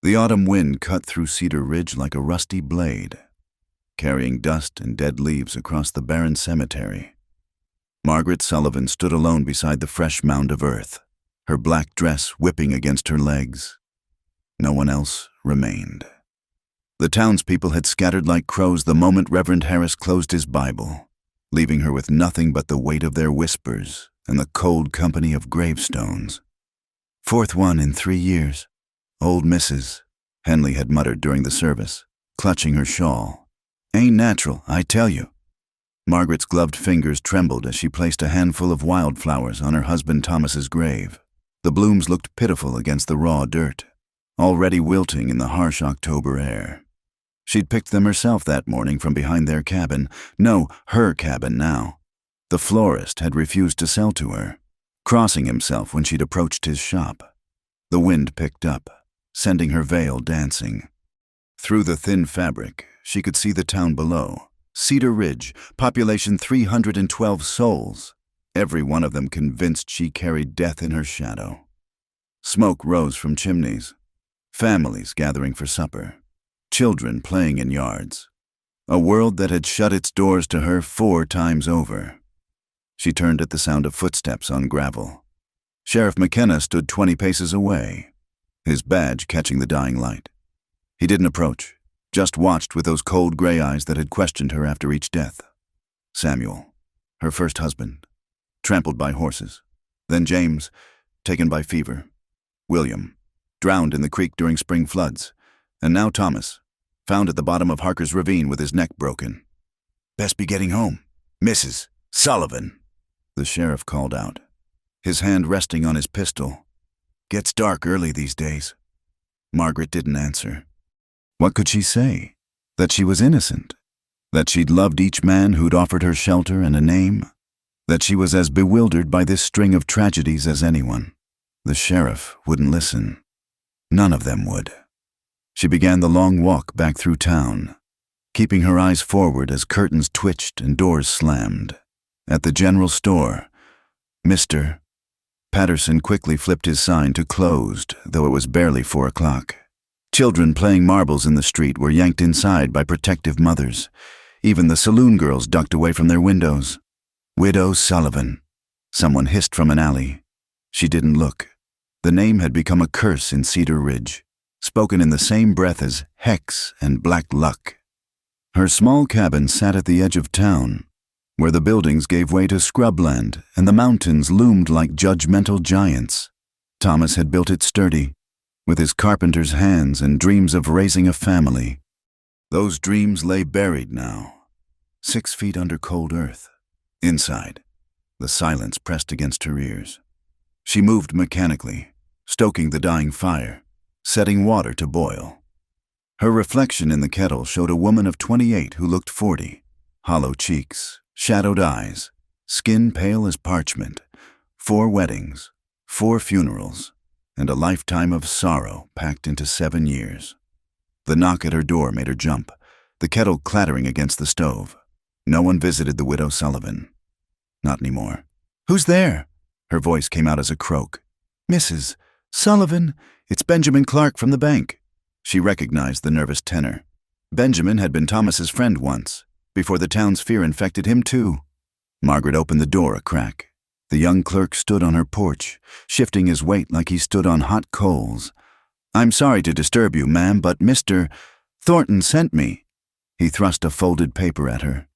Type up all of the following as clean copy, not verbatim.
The autumn wind cut through Cedar Ridge like a rusty blade, carrying dust and dead leaves across the barren cemetery. Margaret Sullivan stood alone beside the fresh mound of earth, her black dress whipping against her legs. No one else remained. The townspeople had scattered like crows the moment Reverend Harris closed his Bible, leaving her with nothing but the weight of their whispers and the cold company of gravestones. "Fourth one in 3 years. Old Mrs." Henley had muttered during the service, clutching her shawl. "Ain't natural, I tell you." Margaret's gloved fingers trembled as she placed a handful of wildflowers on her husband Thomas's grave. The blooms looked pitiful against the raw dirt, already wilting in the harsh October air. She'd picked them herself that morning from behind their cabin. No, her cabin now. The florist had refused to sell to her, crossing himself when she'd approached his shop. The wind picked up, sending her veil dancing. Through the thin fabric, she could see the town below. Cedar Ridge, population 312 souls, every one of them convinced she carried death in her shadow. Smoke rose from chimneys, families gathering for supper, children playing in yards. A world that had shut its doors to her 4 times over. She turned at the sound of footsteps on gravel. Sheriff McKenna stood 20 paces away, his badge catching the dying light. He didn't approach, just watched with those cold gray eyes that had questioned her after each death. Samuel, her first husband, trampled by horses. Then James, taken by fever. William, drowned in the creek during spring floods. And now Thomas, found at the bottom of Harker's Ravine with his neck broken. "Best be getting home. Mrs. Sullivan," the sheriff called out, his hand resting on his pistol. "Gets dark early these days." Margaret didn't answer. What could she say? That she was innocent? That she'd loved each man who'd offered her shelter and a name? That she was as bewildered by this string of tragedies as anyone? The sheriff wouldn't listen. None of them would. She began the long walk back through town, keeping her eyes forward as curtains twitched and doors slammed. At the general store, Mr. Patterson quickly flipped his sign to closed, though it was barely 4 o'clock. Children playing marbles in the street were yanked inside by protective mothers. Even the saloon girls ducked away from their windows. "Widow Sullivan," someone hissed from an alley. She didn't look. The name had become a curse in Cedar Ridge, spoken in the same breath as hex and black luck. Her small cabin sat at the edge of town, where the buildings gave way to scrubland and the mountains loomed like judgmental giants. Thomas had built it sturdy, with his carpenter's hands and dreams of raising a family. Those dreams lay buried now, 6 feet under cold earth. Inside, the silence pressed against her ears. She moved mechanically, stoking the dying fire, setting water to boil. Her reflection in the kettle showed a woman of 28 who looked 40, hollow cheeks, shadowed eyes, skin pale as parchment, 4 weddings, 4 funerals, and a lifetime of sorrow packed into 7 years. The knock at her door made her jump, the kettle clattering against the stove. No one visited the widow Sullivan. Not anymore. "Who's there?" Her voice came out as a croak. "Mrs. Sullivan, it's Benjamin Clark from the bank." She recognized the nervous tenor. Benjamin had been Thomas's friend once, before the town's fear infected him too. Margaret opened the door a crack. The young clerk stood on her porch, shifting his weight like he stood on hot coals. "I'm sorry to disturb you, ma'am, but Mr. Thornton sent me." He thrust a folded paper at her.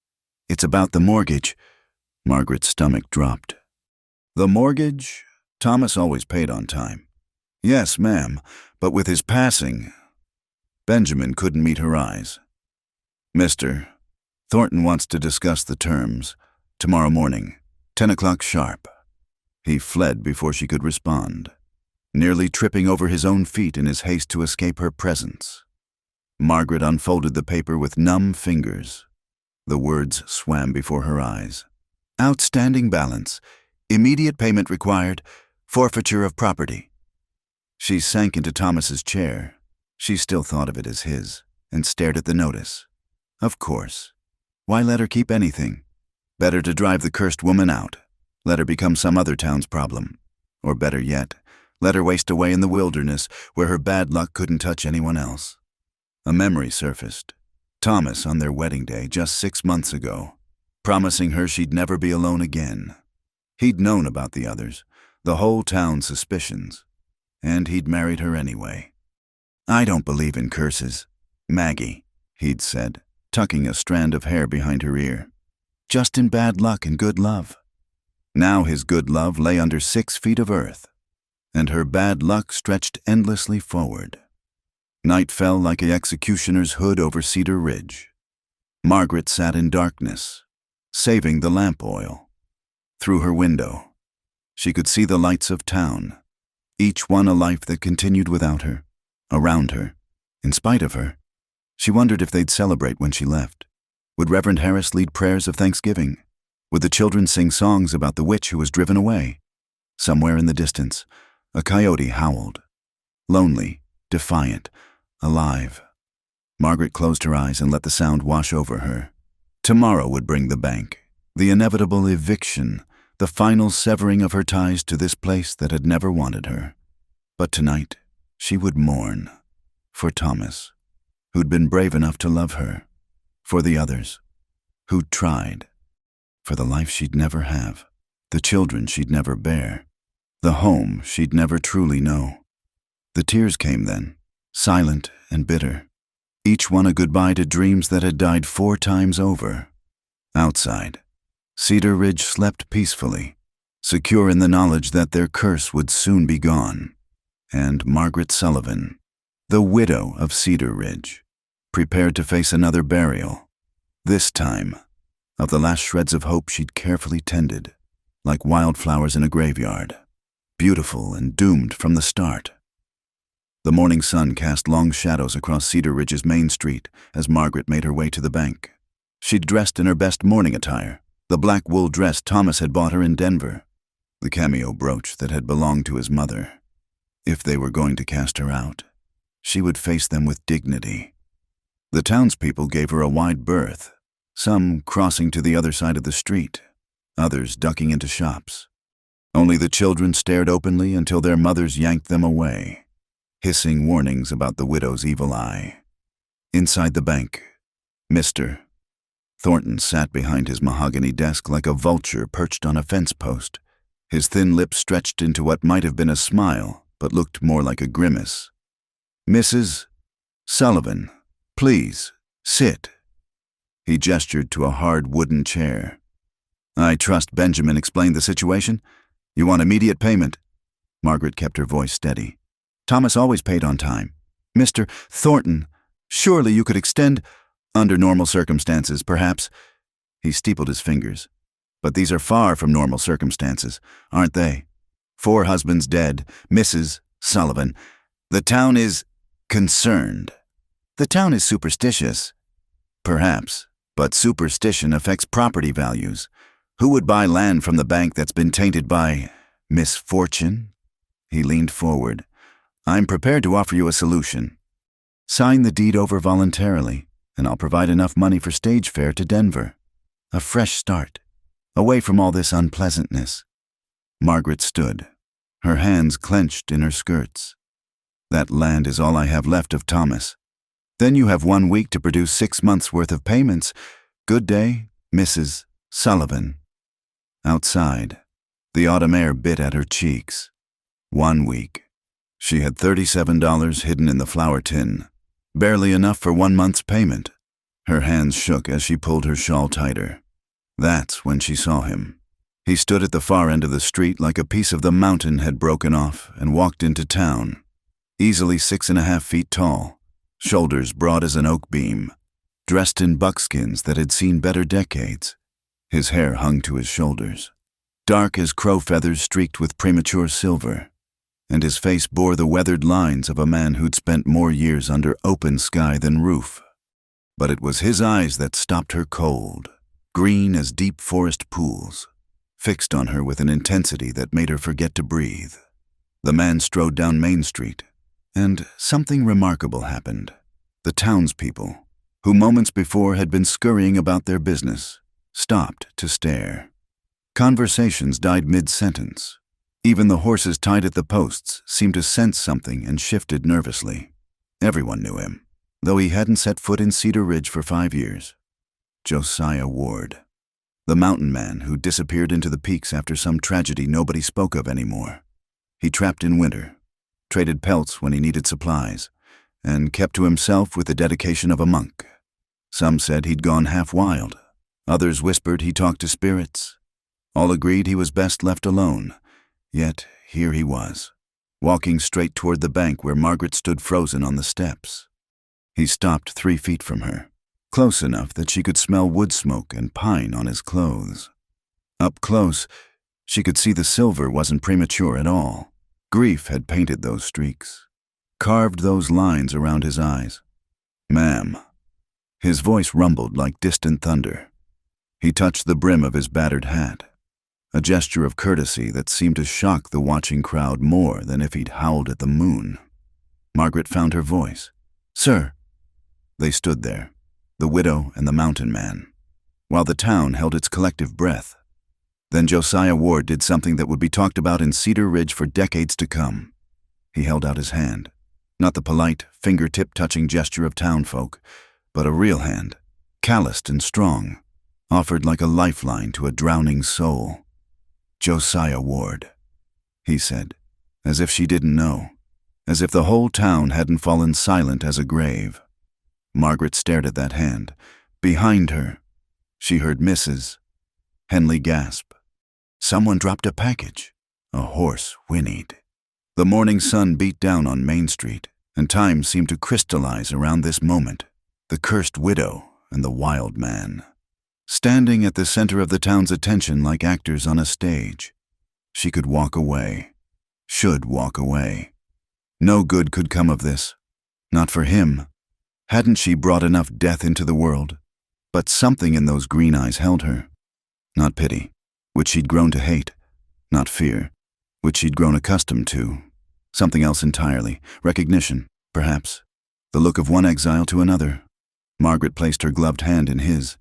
"It's about the mortgage." Margaret's stomach dropped. "The mortgage?" Thomas always paid on time. "Yes, ma'am, but with his passing..." Benjamin couldn't meet her eyes. "Mr. Thornton wants to discuss the terms. Tomorrow morning, 10 o'clock sharp." He fled before she could respond, nearly tripping over his own feet in his haste to escape her presence. Margaret unfolded the paper with numb fingers. The words swam before her eyes. "Outstanding balance. Immediate payment required. Forfeiture of property." She sank into Thomas's chair. She still thought of it as his, and stared at the notice. Of course. Why let her keep anything? Better to drive the cursed woman out. Let her become some other town's problem. Or better yet, Let her waste away in the wilderness where her bad luck couldn't touch anyone else. A memory surfaced. Thomas on their wedding day just 6 months ago, promising her she'd never be alone again. He'd known about the others, the whole town's suspicions, and he'd married her anyway. "I don't believe in curses, Maggie," he'd said, tucking a strand of hair behind her ear. "Just in bad luck and good love." Now his good love lay under 6 feet of earth, and her bad luck stretched endlessly forward. Night fell like an executioner's hood over Cedar Ridge. Margaret sat in darkness, saving the lamp oil. Through her window, she could see the lights of town, each one a life that continued without her, around her, in spite of her. She wondered if they'd celebrate when she left. Would Reverend Harris lead prayers of thanksgiving? Would the children sing songs about the witch who was driven away? Somewhere in the distance, a coyote howled. Lonely, defiant, alive. Margaret closed her eyes and let the sound wash over her. Tomorrow would bring the bank, the inevitable eviction, the final severing of her ties to this place that had never wanted her. But tonight, she would mourn. For Thomas, who'd been brave enough to love her. For the others, who'd tried. For the life she'd never have. The children she'd never bear. The home she'd never truly know. The tears came then, silent and bitter. Each one a goodbye to dreams that had died 4 times over. Outside, Cedar Ridge slept peacefully, secure in the knowledge that their curse would soon be gone. And Margaret Sullivan, the widow of Cedar Ridge, prepared to face another burial. This time, of the last shreds of hope she'd carefully tended, like wildflowers in a graveyard, beautiful and doomed from the start. The morning sun cast long shadows across Cedar Ridge's main street as Margaret made her way to the bank. She'd dressed in her best morning attire, the black wool dress Thomas had bought her in Denver, the cameo brooch that had belonged to his mother. If they were going to cast her out, she would face them with dignity. The townspeople gave her a wide berth, some crossing to the other side of the street, others ducking into shops. Only the children stared openly until their mothers yanked them away, hissing warnings about the widow's evil eye. Inside the bank, Mr. Thornton sat behind his mahogany desk like a vulture perched on a fence post, his thin lips stretched into what might have been a smile, but looked more like a grimace. "Mrs. Sullivan, please, sit." He gestured to a hard wooden chair. "I trust Benjamin explained the situation. You want immediate payment." Margaret kept her voice steady. "Thomas always paid on time. Mr. Thornton, surely you could extend—" "Under normal circumstances, perhaps." He steepled his fingers. "But these are far from normal circumstances, aren't they? 4 husbands dead, Mrs. Sullivan. The town is concerned. The town is superstitious. Perhaps, but superstition affects property values. Who would buy land from the bank that's been tainted by misfortune?" He leaned forward. "I'm prepared to offer you a solution. Sign the deed over voluntarily, and I'll provide enough money for stage fare to Denver. A fresh start, away from all this unpleasantness." Margaret stood, her hands clenched in her skirts. "That land is all I have left of Thomas. Then you have 1 week to produce 6 months' worth of payments. Good day, Mrs. Sullivan." Outside, the autumn air bit at her cheeks. 1 week. She had $37 hidden in the flour tin, barely enough for 1 month's payment. Her hands shook as she pulled her shawl tighter. That's when she saw him. He stood at the far end of the street like a piece of the mountain had broken off and walked into town, easily 6.5 feet tall, shoulders broad as an oak beam, dressed in buckskins that had seen better decades. His hair hung to his shoulders, dark as crow feathers streaked with premature silver, and his face bore the weathered lines of a man who'd spent more years under open sky than roof. But it was his eyes that stopped her cold, green as deep forest pools, fixed on her with an intensity that made her forget to breathe. The man strode down Main Street, and something remarkable happened. The townspeople, who moments before had been scurrying about their business, stopped to stare. Conversations died mid-sentence. Even the horses tied at the posts seemed to sense something and shifted nervously. Everyone knew him, though he hadn't set foot in Cedar Ridge for 5 years. Josiah Ward, the mountain man who disappeared into the peaks after some tragedy nobody spoke of anymore. He trapped in winter, traded pelts when he needed supplies, and kept to himself with the dedication of a monk. Some said he'd gone half wild. Others whispered he talked to spirits. All agreed he was best left alone. Yet here he was, walking straight toward the bank where Margaret stood frozen on the steps. He stopped 3 feet from her, close enough that she could smell wood smoke and pine on his clothes. Up close, she could see the silver wasn't premature at all. Grief had painted those streaks, carved those lines around his eyes. "Ma'am." His voice rumbled like distant thunder. He touched the brim of his battered hat, a gesture of courtesy that seemed to shock the watching crowd more than if he'd howled at the moon. Margaret found her voice. "Sir." They stood there, the widow and the mountain man, while the town held its collective breath. Then Josiah Ward did something that would be talked about in Cedar Ridge for decades to come. He held out his hand, not the polite, fingertip-touching gesture of townfolk, but a real hand, calloused and strong, offered like a lifeline to a drowning soul. "Josiah Ward," he said, as if she didn't know, as if the whole town hadn't fallen silent as a grave. Margaret stared at that hand. Behind her, she heard Mrs. Henley gasp. Someone dropped a package. A horse whinnied. The morning sun beat down on Main Street, and time seemed to crystallize around this moment. The cursed widow and the wild man, standing at the center of the town's attention like actors on a stage. She could walk away, should walk away. No good could come of this. Not for him. Hadn't she brought enough death into the world? But something in those green eyes held her. Not pity, which she'd grown to hate. Not fear, which she'd grown accustomed to. Something else entirely. Recognition, perhaps. The look of one exile to another. Margaret placed her gloved hand in his.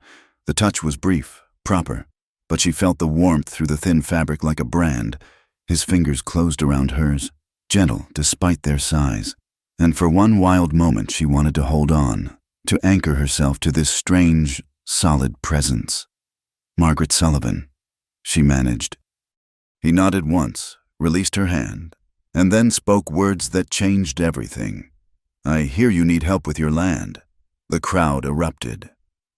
The touch was brief, proper, but she felt the warmth through the thin fabric like a brand. His fingers closed around hers, gentle despite their size. And for one wild moment she wanted to hold on, to anchor herself to this strange, solid presence. "Margaret Sullivan," she managed. He nodded once, released her hand, and then spoke words that changed everything. "I hear you need help with your land." The crowd erupted.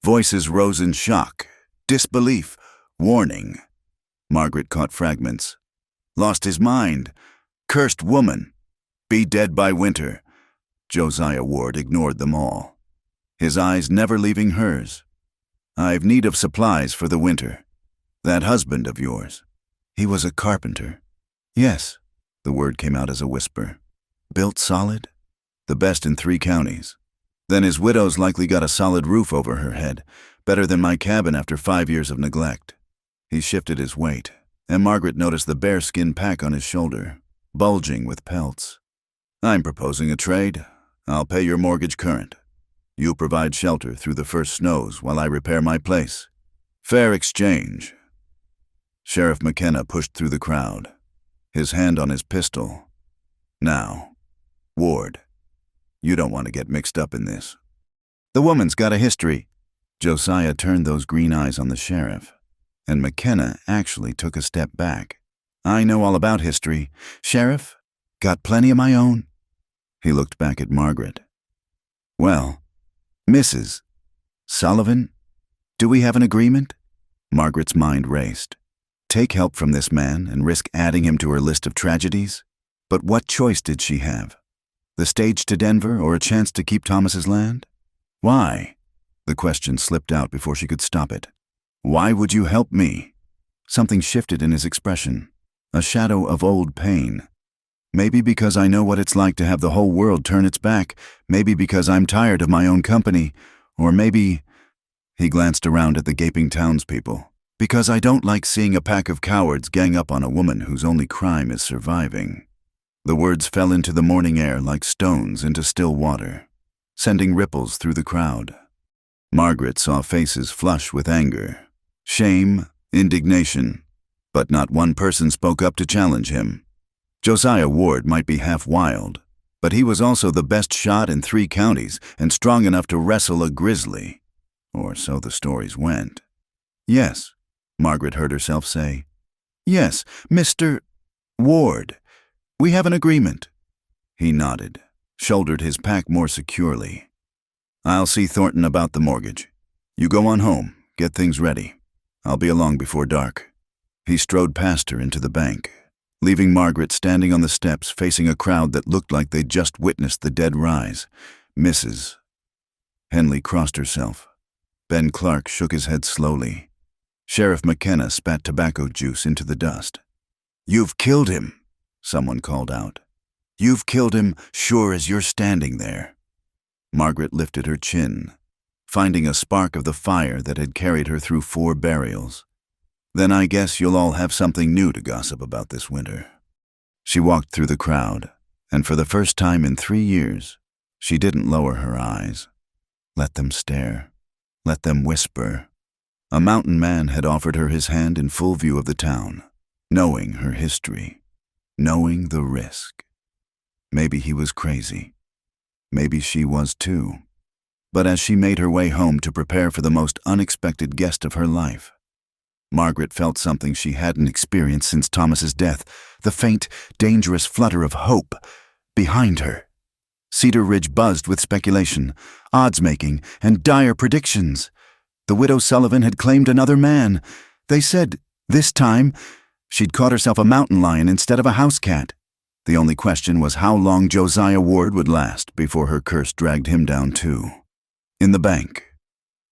Voices rose in shock, disbelief, warning. Margaret caught fragments. "Lost his mind. Cursed woman. Be dead by winter." Josiah Ward ignored them all, his eyes never leaving hers. "I've need of supplies for the winter. That husband of yours, he was a carpenter." "Yes," the word came out as a whisper. "Built solid? The best in 3 counties. Then his widow's likely got a solid roof over her head, better than my cabin after 5 years of neglect." He shifted his weight, and Margaret noticed the bearskin pack on his shoulder, bulging with pelts. "I'm proposing a trade. I'll pay your mortgage current. You provide shelter through the first snows while I repair my place. Fair exchange." Sheriff McKenna pushed through the crowd, his hand on his pistol. "Now, Ward, you don't want to get mixed up in this." "The woman's got a history." Josiah turned those green eyes on the sheriff, and McKenna actually took a step back. "I know all about history. Sheriff, got plenty of my own." He looked back at Margaret. "Well, Mrs. Sullivan, do we have an agreement?" Margaret's mind raced. Take help from this man and risk adding him to her list of tragedies? But what choice did she have? The stage to Denver or a chance to keep Thomas's land? "Why?" The question slipped out before she could stop it. "Why would you help me?" Something shifted in his expression, a shadow of old pain. "Maybe because I know what it's like to have the whole world turn its back. Maybe because I'm tired of my own company. Or maybe," he glanced around at the gaping townspeople, "because I don't like seeing a pack of cowards gang up on a woman whose only crime is surviving." The words fell into the morning air like stones into still water, sending ripples through the crowd. Margaret saw faces flush with anger, shame, indignation. But not one person spoke up to challenge him. Josiah Ward might be half wild, but he was also the best shot in 3 counties and strong enough to wrestle a grizzly. Or so the stories went. "Yes," Margaret heard herself say. "Yes, Mr. Ward. We have an agreement." He nodded, shouldered his pack more securely. "I'll see Thornton about the mortgage. You go on home, get things ready. I'll be along before dark." He strode past her into the bank, leaving Margaret standing on the steps facing a crowd that looked like they'd just witnessed the dead rise. Mrs. Henley crossed herself. Ben Clark shook his head slowly. Sheriff McKenna spat tobacco juice into the dust. "You've killed him," someone called out. "You've killed him, sure as you're standing there." Margaret lifted her chin, finding a spark of the fire that had carried her through 4 burials. "Then I guess you'll all have something new to gossip about this winter." She walked through the crowd, and for the first time in 3 years, she didn't lower her eyes. Let them stare. Let them whisper. A mountain man had offered her his hand in full view of the town, knowing her history, knowing the risk. Maybe he was crazy. Maybe she was too. But as she made her way home to prepare for the most unexpected guest of her life, Margaret felt something she hadn't experienced since Thomas's death, the faint, dangerous flutter of hope behind her. Cedar Ridge buzzed with speculation, odds-making, and dire predictions. The widow Sullivan had claimed another man. They said, this time, she'd caught herself a mountain lion instead of a house cat. The only question was how long Josiah Ward would last before her curse dragged him down too. In the bank,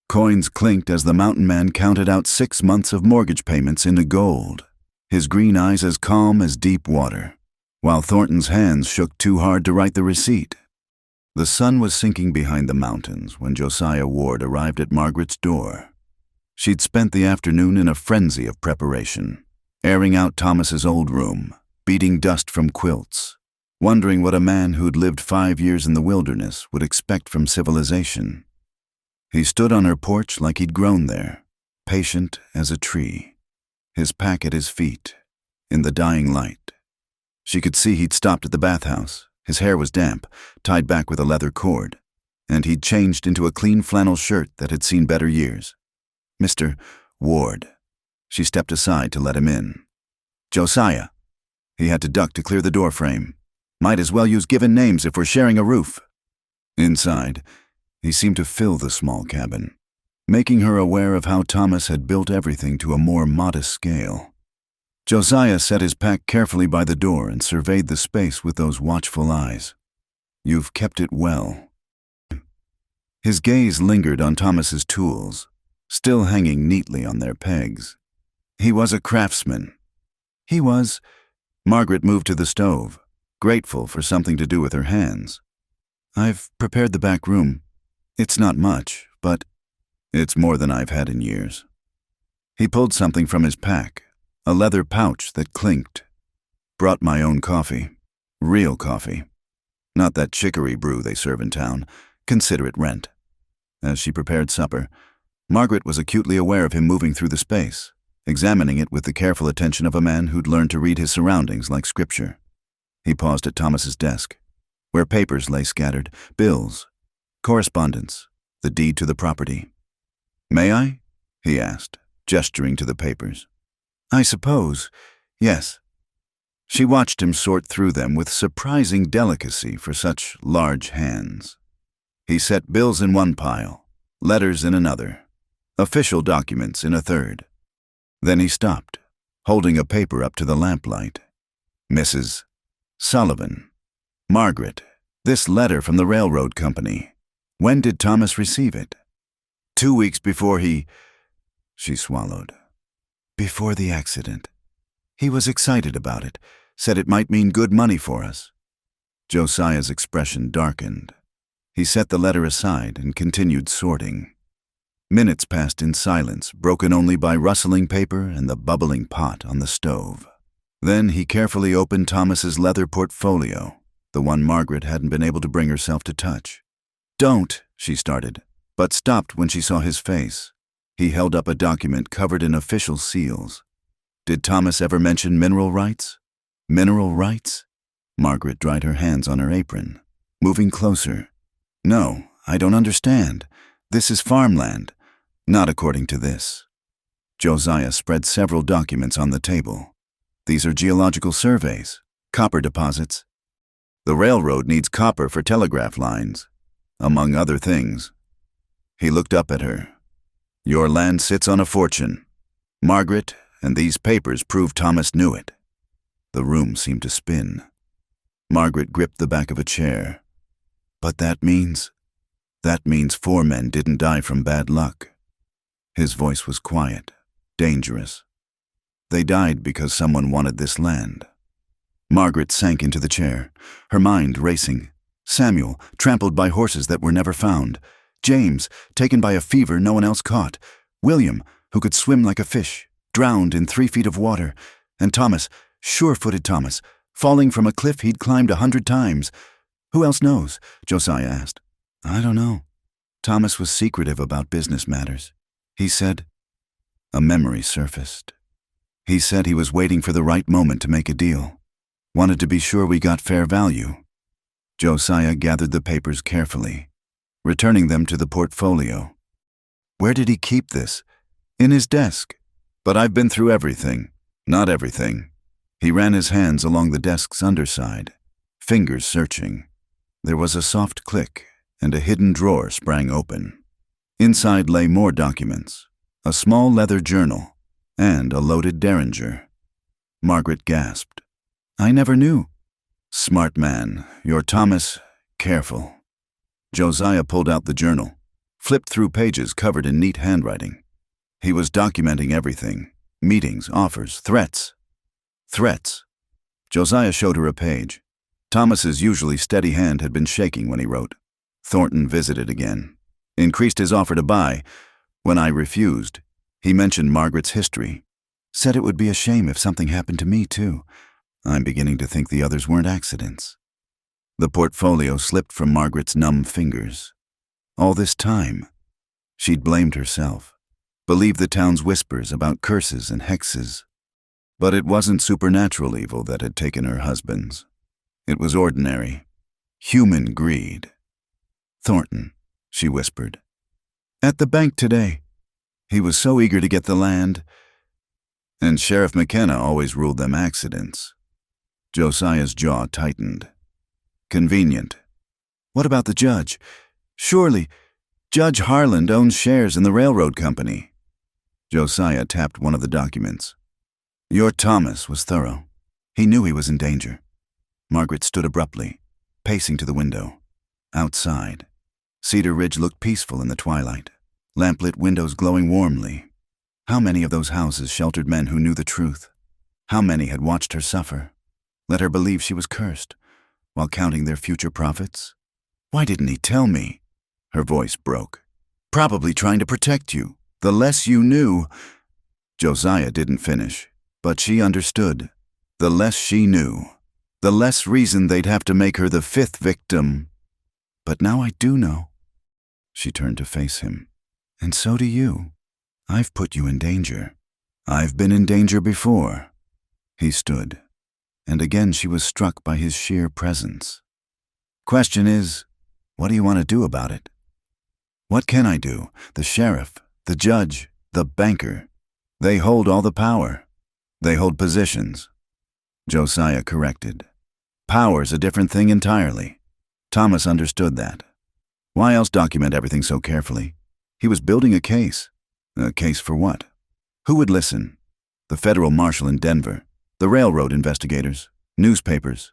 coins clinked as the mountain man counted out 6 months of mortgage payments into gold, his green eyes as calm as deep water, while Thornton's hands shook too hard to write the receipt. The sun was sinking behind the mountains when Josiah Ward arrived at Margaret's door. She'd spent the afternoon in a frenzy of preparation, airing out Thomas's old room, beating dust from quilts, wondering what a man who'd lived 5 years in the wilderness would expect from civilization. He stood on her porch like he'd grown there, patient as a tree, his pack at his feet, in the dying light. She could see he'd stopped at the bathhouse. His hair was damp, tied back with a leather cord, and he'd changed into a clean flannel shirt that had seen better years. "Mr. Ward." She stepped aside to let him in. "Josiah." He had to duck to clear the door frame. Might as well use given names if we're sharing a roof. Inside, he seemed to fill the small cabin, making her aware of how Thomas had built everything to a more modest scale. Josiah set his pack carefully by the door and surveyed the space with those watchful eyes. "You've kept it well." His gaze lingered on Thomas's tools, still hanging neatly on their pegs. He was a craftsman. He was... Margaret moved to the stove, grateful for something to do with her hands. "I've prepared the back room. It's not much, but it's more than I've had in years." He pulled something from his pack, a leather pouch that clinked. "Brought my own coffee. Real coffee. Not that chicory brew they serve in town. Consider it rent." As she prepared supper, Margaret was acutely aware of him moving through the space, examining it with the careful attention of a man who'd learned to read his surroundings like scripture. He paused at Thomas's desk, where papers lay scattered, bills, correspondence, the deed to the property. "May I?" he asked, gesturing to the papers. "I suppose, yes." She watched him sort through them with surprising delicacy for such large hands. He set bills in one pile, letters in another, official documents in a third. Then he stopped, holding a paper up to the lamplight. "Mrs. Sullivan. Margaret, this letter from the railroad company. When did Thomas receive it?" 2 weeks before he..." She swallowed. "Before the accident. He was excited about it, said it might mean good money for us." Josiah's expression darkened. He set the letter aside and continued sorting. Minutes passed in silence, broken only by rustling paper and the bubbling pot on the stove. Then he carefully opened Thomas's leather portfolio, the one Margaret hadn't been able to bring herself to touch. "Don't," she started, but stopped when she saw his face. He held up a document covered in official seals. Did Thomas ever mention mineral rights? Mineral rights? Margaret dried her hands on her apron, moving closer. No, I don't understand. This is farmland. Not according to this. Josiah spread several documents on the table. These are geological surveys, copper deposits. The railroad needs copper for telegraph lines, among other things. He looked up at her. Your land sits on a fortune. Margaret, and these papers prove Thomas knew it. The room seemed to spin. Margaret gripped the back of a chair. But that means 4 men didn't die from bad luck. His voice was quiet, dangerous. They died because someone wanted this land. Margaret sank into the chair, her mind racing. Samuel, trampled by horses that were never found. James, taken by a fever no one else caught. William, who could swim like a fish, drowned in 3 feet of water. And Thomas, sure-footed Thomas, falling from a cliff he'd climbed 100 times. Who else knows? Josiah asked. I don't know. Thomas was secretive about business matters. He said, a memory surfaced. He said he was waiting for the right moment to make a deal. Wanted to be sure we got fair value. Josiah gathered the papers carefully, returning them to the portfolio. Where did he keep this? In his desk. But I've been through everything. Not everything. He ran his hands along the desk's underside, fingers searching. There was a soft click, and a hidden drawer sprang open. Inside lay more documents, a small leather journal, and a loaded derringer. Margaret gasped. I never knew. Smart man, you're Thomas. Careful. Josiah pulled out the journal, flipped through pages covered in neat handwriting. He was documenting everything. Meetings, offers, threats. Threats. Josiah showed her a page. Thomas's usually steady hand had been shaking when he wrote. Thornton visited again. Increased his offer to buy. When I refused, he mentioned Margaret's history. Said it would be a shame if something happened to me, too. I'm beginning to think the others weren't accidents. The portfolio slipped from Margaret's numb fingers. All this time, she'd blamed herself, believed the town's whispers about curses and hexes. But it wasn't supernatural evil that had taken her husband's. It was ordinary, human greed. Thornton, she whispered. At the bank today. He was so eager to get the land. And Sheriff McKenna always ruled them accidents. Josiah's jaw tightened. Convenient. What about the judge? Surely, Judge Harland owns shares in the railroad company. Josiah tapped one of the documents. Your Thomas was thorough. He knew he was in danger. Margaret stood abruptly, pacing to the window. Outside, Cedar Ridge looked peaceful in the twilight, lamplit windows glowing warmly. How many of those houses sheltered men who knew the truth? How many had watched her suffer, let her believe she was cursed, while counting their future profits? Why didn't he tell me? Her voice broke. Probably trying to protect you. The less you knew. Josiah didn't finish, but she understood. The less she knew, the less reason they'd have to make her the 5th victim. But now I do know. She turned to face him. And so do you. I've put you in danger. I've been in danger before. He stood, and again she was struck by his sheer presence. Question is, what do you want to do about it? What can I do? The sheriff, the judge, the banker. They hold all the power. They hold positions. Josiah corrected. Power's a different thing entirely. Thomas understood that. Why else document everything so carefully? He was building a case. A case for what? Who would listen? The federal marshal in Denver, the railroad investigators, newspapers.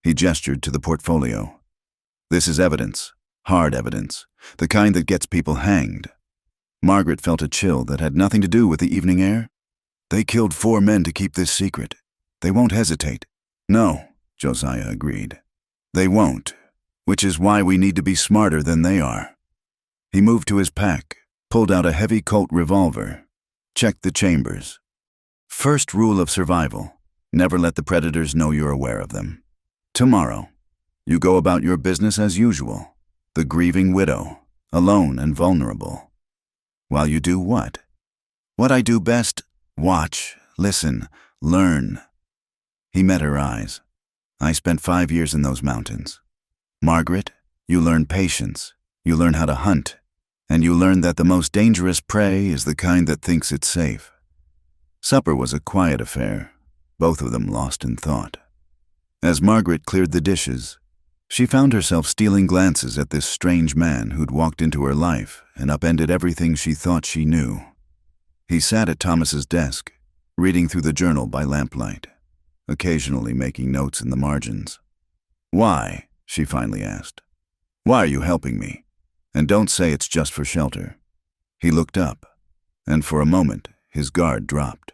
He gestured to the portfolio. This is evidence, hard evidence, the kind that gets people hanged. Margaret felt a chill that had nothing to do with the evening air. They killed 4 men to keep this secret. They won't hesitate. No, Josiah agreed. They won't, which is why we need to be smarter than they are. He moved to his pack, pulled out a heavy Colt revolver, checked the chambers. First rule of survival, never let the predators know you're aware of them. Tomorrow, you go about your business as usual, the grieving widow, alone and vulnerable. While you do what? What I do best, watch, listen, learn. He met her eyes. I spent 5 years in those mountains. Margaret, you learn patience, you learn how to hunt, and you learn that the most dangerous prey is the kind that thinks it's safe. Supper was a quiet affair, both of them lost in thought. As Margaret cleared the dishes, she found herself stealing glances at this strange man who'd walked into her life and upended everything she thought she knew. He sat at Thomas's desk, reading through the journal by lamplight, occasionally making notes in the margins. "Why?" she finally asked. "Why are you helping me? And don't say it's just for shelter." He looked up, and for a moment his guard dropped.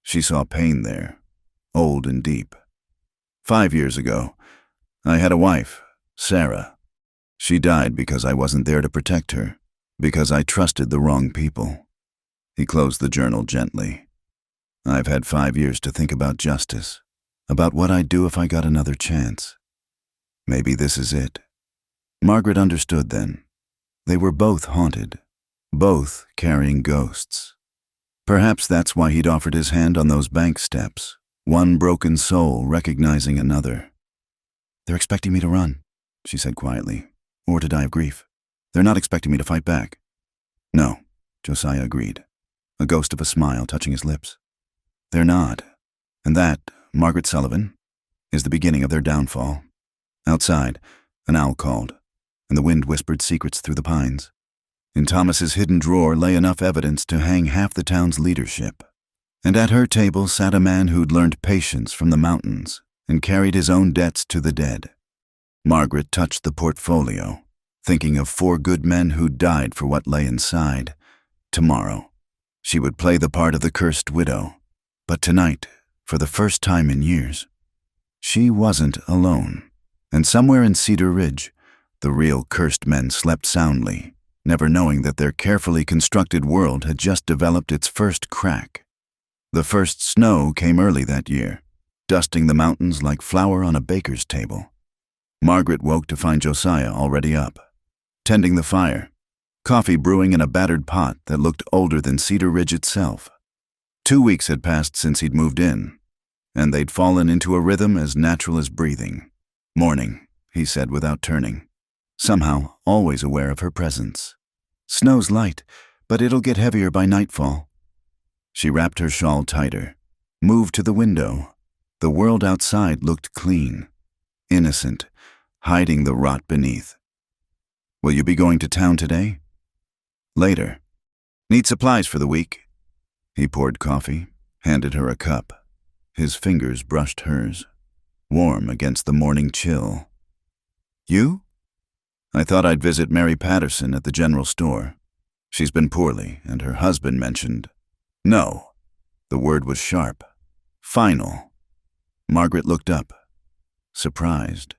She saw pain there, old and deep. 5 years ago, I had a wife, Sarah. She died because I wasn't there to protect her, because I trusted the wrong people. He closed the journal gently. I've had 5 years to think about justice, about what I'd do if I got another chance. Maybe this is it. Margaret understood then. They were both haunted, both carrying ghosts. Perhaps that's why he'd offered his hand on those bank steps, one broken soul recognizing another. "They're expecting me to run," she said quietly, "or to die of grief. They're not expecting me to fight back." "No," Josiah agreed, a ghost of a smile touching his lips. "They're not. And that, Margaret Sullivan, is the beginning of their downfall." Outside, an owl called, and the wind whispered secrets through the pines. In Thomas's hidden drawer lay enough evidence to hang half the town's leadership. And at her table sat a man who'd learned patience from the mountains and carried his own debts to the dead. Margaret touched the portfolio, thinking of 4 good men who'd died for what lay inside. Tomorrow, she would play the part of the cursed widow. But tonight, for the first time in years, she wasn't alone. And somewhere in Cedar Ridge, the real cursed men slept soundly, never knowing that their carefully constructed world had just developed its first crack. The first snow came early that year, dusting the mountains like flour on a baker's table. Margaret woke to find Josiah already up, tending the fire, coffee brewing in a battered pot that looked older than Cedar Ridge itself. 2 weeks had passed since he'd moved in, and they'd fallen into a rhythm as natural as breathing. "Morning," he said without turning, somehow always aware of her presence. "Snow's light, but it'll get heavier by nightfall." She wrapped her shawl tighter, moved to the window. The world outside looked clean, innocent, hiding the rot beneath. "Will you be going to town today?" "Later. Need supplies for the week." He poured coffee, handed her a cup. His fingers brushed hers, warm against the morning chill. "You?" "I thought I'd visit Mary Patterson at the general store. She's been poorly, and her husband mentioned—" "No." The word was sharp, final. Margaret looked up, surprised.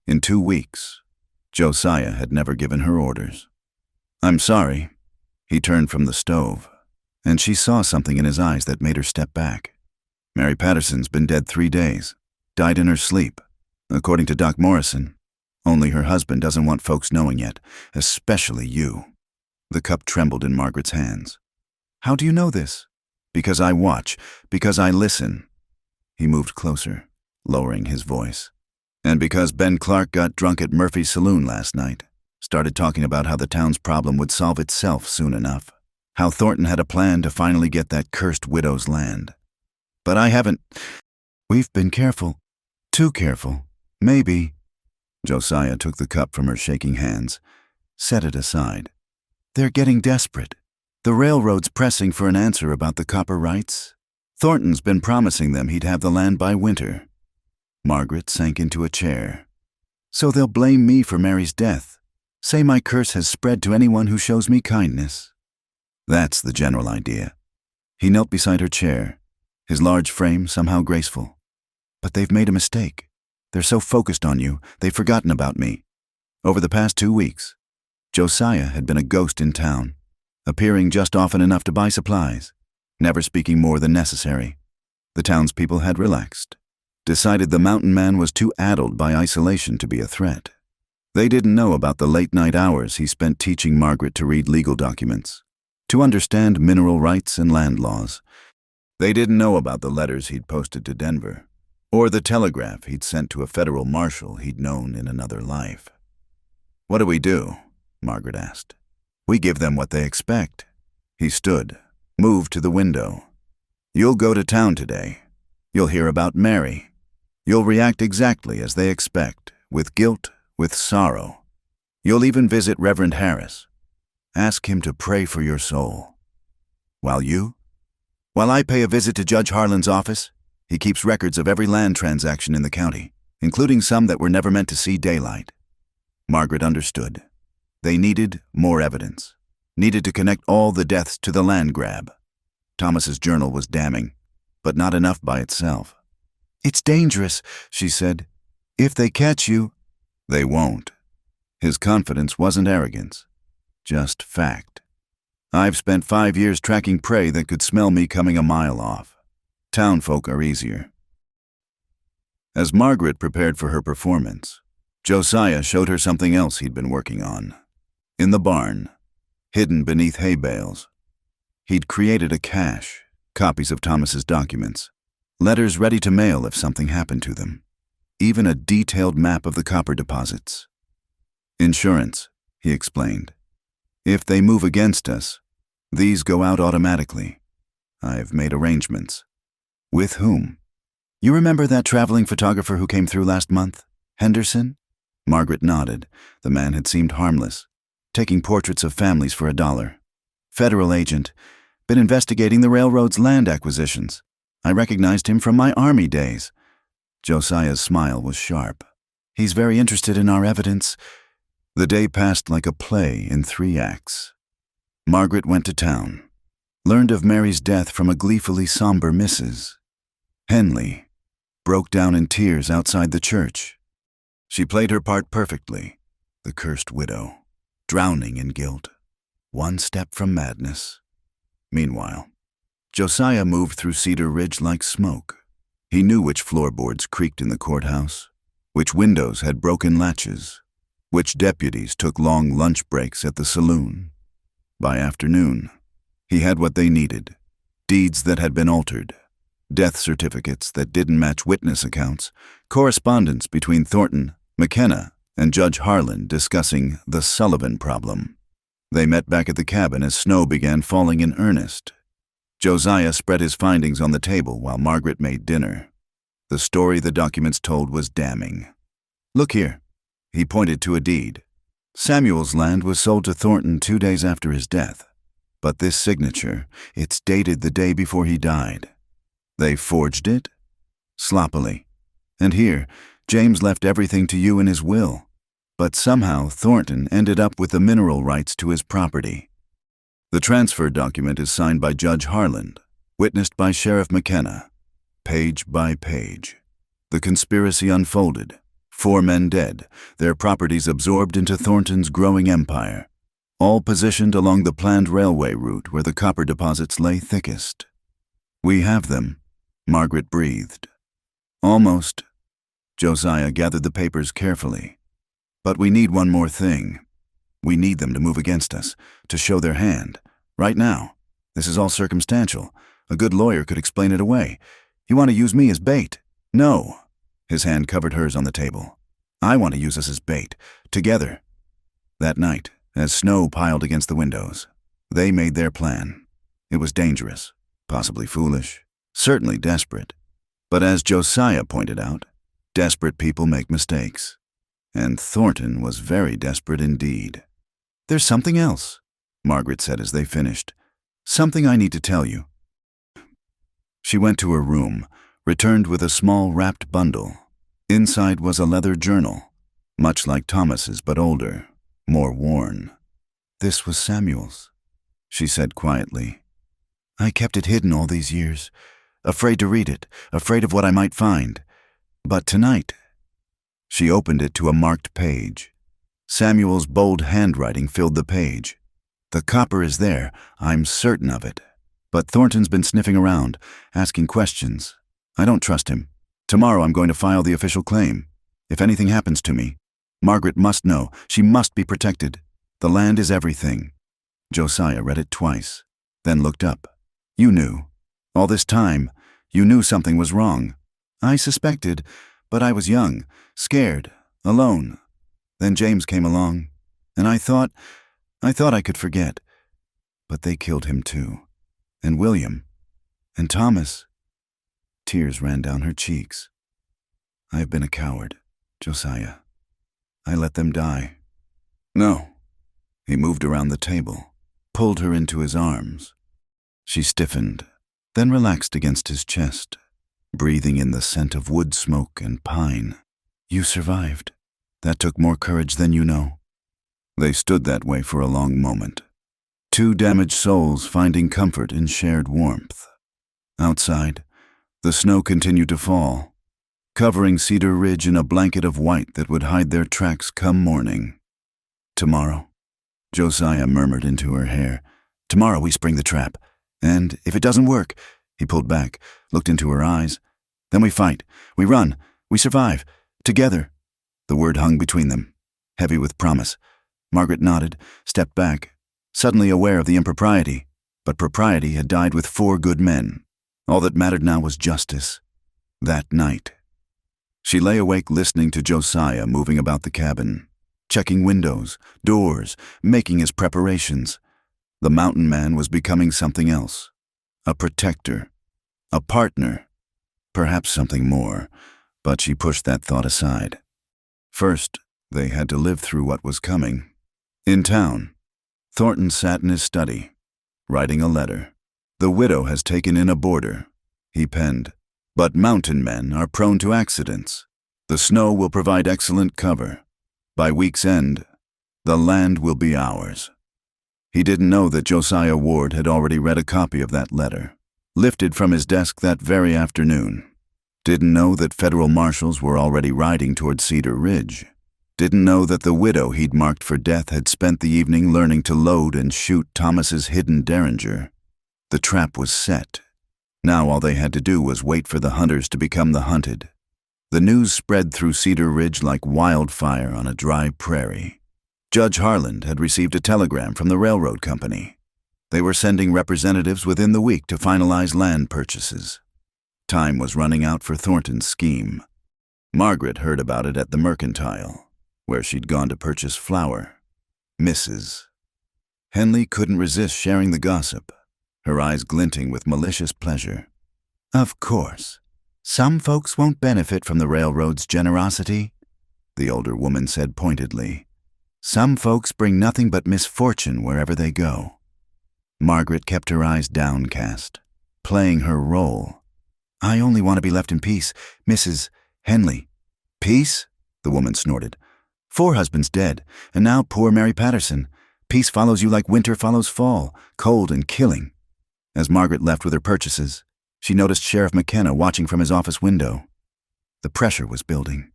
In 2 weeks, Josiah had never given her orders. "I'm sorry." He turned from the stove, and she saw something in his eyes that made her step back. "Mary Patterson's been dead 3 days, died in her sleep, according to Doc Morrison. Only her husband doesn't want folks knowing yet, especially you." The cup trembled in Margaret's hands. "How do you know this?" "Because I watch, because I listen." He moved closer, lowering his voice. "And because Ben Clark got drunk at Murphy's Saloon last night, started talking about how the town's problem would solve itself soon enough, how Thornton had a plan to finally get that cursed widow's land. But I haven't. We've been careful. Too careful. Maybe." Josiah took the cup from her shaking hands, set it aside. "They're getting desperate. The railroad's pressing for an answer about the copper rights. Thornton's been promising them he'd have the land by winter." Margaret sank into a chair. "So they'll blame me for Mary's death. Say my curse has spread to anyone who shows me kindness." "That's the general idea." He knelt beside her chair, his large frame somehow graceful. "But they've made a mistake. They're so focused on you, they've forgotten about me. Over the past 2 weeks, Josiah had been a ghost in town, appearing just often enough to buy supplies, never speaking more than necessary. The townspeople had relaxed, decided the mountain man was too addled by isolation to be a threat. They didn't know about the late-night hours he spent teaching Margaret to read legal documents, to understand mineral rights and land laws. They didn't know about the letters he'd posted to Denver, or the telegraph he'd sent to a federal marshal he'd known in another life. "What do we do?" Margaret asked. "We give them what they expect." He stood, moved to the window. "You'll go to town today. You'll hear about Mary. You'll react exactly as they expect, with guilt, with sorrow. You'll even visit Reverend Harris. Ask him to pray for your soul. While I pay a visit to Judge Harlan's office, he keeps records of every land transaction in the county, including some that were never meant to see daylight." Margaret understood. They needed more evidence, needed to connect all the deaths to the land grab. Thomas's journal was damning, but not enough by itself. "It's dangerous," she said. "If they catch you—" "They won't." His confidence wasn't arrogance, just fact. "I've spent 5 years tracking prey that could smell me coming a mile off. Townfolk are easier." As Margaret prepared for her performance, Josiah showed her something else he'd been working on. In the barn, hidden beneath hay bales, he'd created a cache, copies of Thomas's documents, letters ready to mail if something happened to them, even a detailed map of the copper deposits. "Insurance," he explained. "If they move against us, these go out automatically. I've made arrangements." "With whom?" "You remember that traveling photographer who came through last month? Henderson?" Margaret nodded. The man had seemed harmless, taking portraits of families for $1. "Federal agent. Been investigating the railroad's land acquisitions. I recognized him from my Army days." Josiah's smile was sharp. "He's very interested in our evidence." The day passed like a play in 3 acts. Margaret went to town, learned of Mary's death from a gleefully somber Mrs. Henley, broke down in tears outside the church. She played her part perfectly, the cursed widow, drowning in guilt, one step from madness. Meanwhile, Josiah moved through Cedar Ridge like smoke. He knew which floorboards creaked in the courthouse, which windows had broken latches, which deputies took long lunch breaks at the saloon. By afternoon, he had what they needed: deeds that had been altered, death certificates that didn't match witness accounts, correspondence between Thornton, McKenna, and Judge Harlan discussing the Sullivan problem. They met back at the cabin as snow began falling in earnest. Josiah spread his findings on the table while Margaret made dinner. The story the documents told was damning. "Look here." He pointed to a deed. "Samuel's land was sold to Thornton 2 days after his death. But this signature, it's dated the day before he died. They forged it? Sloppily. And here, James left everything to you in his will. But somehow Thornton ended up with the mineral rights to his property. The transfer document is signed by Judge Harlan, witnessed by Sheriff McKenna. Page by page. The conspiracy unfolded. 4 men dead, their properties absorbed into Thornton's growing empire, all positioned along the planned railway route where the copper deposits lay thickest. "We have them," Margaret breathed. "Almost." Josiah gathered the papers carefully. "But we need one more thing. We need them to move against us, to show their hand. Right now. This is all circumstantial. A good lawyer could explain it away. You want to use me as bait?" "No." His hand covered hers on the table. "I want to use us as bait, together." That night, as snow piled against the windows, they made their plan. It was dangerous, possibly foolish, certainly desperate. But as Josiah pointed out, desperate people make mistakes. And Thornton was very desperate indeed. "There's something else," Margaret said as they finished. "Something I need to tell you." She went to her room, returned with a small wrapped bundle. Inside was a leather journal, much like Thomas's but older, more worn. "This was Samuel's," she said quietly. "I kept it hidden all these years, afraid to read it, afraid of what I might find. But tonight—" She opened it to a marked page. Samuel's bold handwriting filled the page. "The copper is there, I'm certain of it. But Thornton's been sniffing around, asking questions. I don't trust him. Tomorrow I'm going to file the official claim. If anything happens to me, Margaret must know. She must be protected. The land is everything." Josiah read it twice, then looked up. "You knew. All this time, you knew something was wrong. I suspected, but I was young, scared, alone. Then James came along, and I thought I could forget. But they killed him too. And William. And Thomas. Tears ran down her cheeks. I've been a coward, Josiah. I let them die. No. He moved around the table, pulled her into his arms. She stiffened, then relaxed against his chest, breathing in the scent of wood smoke and pine. You survived. That took more courage than you know. They stood that way for a long moment, two damaged souls finding comfort in shared warmth. Outside, the snow continued to fall, covering Cedar Ridge in a blanket of white that would hide their tracks come morning. Tomorrow, Josiah murmured into her hair, tomorrow we spring the trap. And if it doesn't work, he pulled back, looked into her eyes, then we fight, we run, we survive, together. The word hung between them, heavy with promise. Margaret nodded, stepped back, suddenly aware of the impropriety, but propriety had died with 4 good men. All that mattered now was justice. That night. She lay awake listening to Josiah moving about the cabin, checking windows, doors, making his preparations. The mountain man was becoming something else. A protector. A partner. Perhaps something more, but she pushed that thought aside. First, they had to live through what was coming. In town, Thornton sat in his study, writing a letter. The widow has taken in a boarder, he penned. But mountain men are prone to accidents. The snow will provide excellent cover. By week's end, the land will be ours. He didn't know that Josiah Ward had already read a copy of that letter, lifted from his desk that very afternoon. Didn't know that federal marshals were already riding toward Cedar Ridge. Didn't know that the widow he'd marked for death had spent the evening learning to load and shoot Thomas's hidden Derringer. The trap was set. Now all they had to do was wait for the hunters to become the hunted. The news spread through Cedar Ridge like wildfire on a dry prairie. Judge Harland had received a telegram from the railroad company. They were sending representatives within the week to finalize land purchases. Time was running out for Thornton's scheme. Margaret heard about it at the Mercantile, where she'd gone to purchase flour. Mrs. Henley couldn't resist sharing the gossip, her eyes glinting with malicious pleasure. Of course. Some folks won't benefit from the railroad's generosity, the older woman said pointedly. Some folks bring nothing but misfortune wherever they go. Margaret kept her eyes downcast, playing her role. I only want to be left in peace, Mrs. Henley. Peace? The woman snorted. 4 husbands dead, and now poor Mary Patterson. Peace follows you like winter follows fall, cold and killing. As Margaret left with her purchases, she noticed Sheriff McKenna watching from his office window. The pressure was building.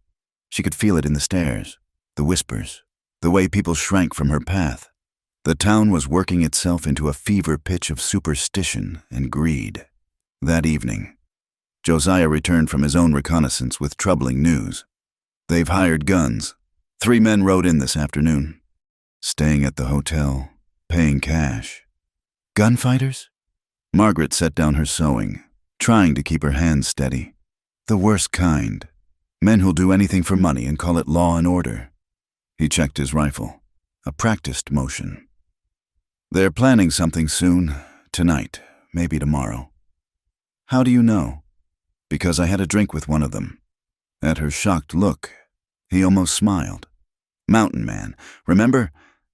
She could feel it in the stares, the whispers, the way people shrank from her path. The town was working itself into a fever pitch of superstition and greed. That evening, Josiah returned from his own reconnaissance with troubling news. They've hired guns. 3 men rode in this afternoon. Staying at the hotel, paying cash. Gunfighters? Margaret set down her sewing, trying to keep her hands steady. The worst kind. Men who'll do anything for money and call it law and order. He checked his rifle, a practiced motion. They're planning something soon, tonight, maybe tomorrow. How do you know? Because I had a drink with one of them. At her shocked look, he almost smiled. Mountain man, remember?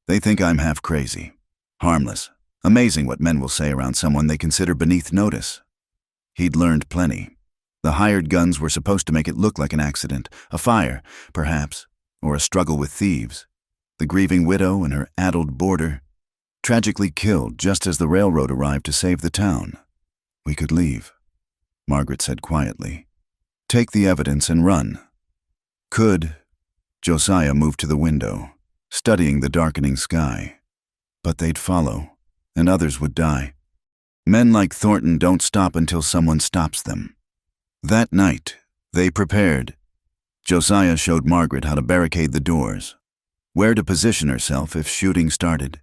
They think I'm half crazy. Harmless. Amazing what men will say around someone they consider beneath notice. He'd learned plenty. The hired guns were supposed to make it look like an accident, a fire, perhaps, or a struggle with thieves. The grieving widow and her addled boarder, tragically killed just as the railroad arrived to save the town. We could leave, Margaret said quietly. Take the evidence and run. Could. Josiah moved to the window, studying the darkening sky. But they'd follow, and others would die. Men like Thornton don't stop until someone stops them. That night, they prepared. Josiah showed Margaret how to barricade the doors, where to position herself if shooting started.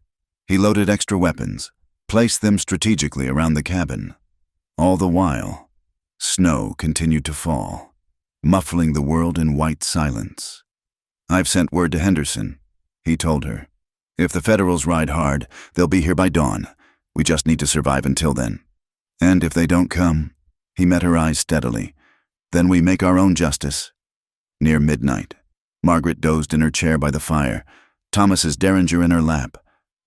He loaded extra weapons, placed them strategically around the cabin. All the while, snow continued to fall, muffling the world in white silence. "I've sent word to Henderson," he told her. "If the Federals ride hard, they'll be here by dawn. We just need to survive until then. And if they don't come," he met her eyes steadily, "then we make our own justice." Near midnight, Margaret dozed in her chair by the fire, Thomas's Derringer in her lap.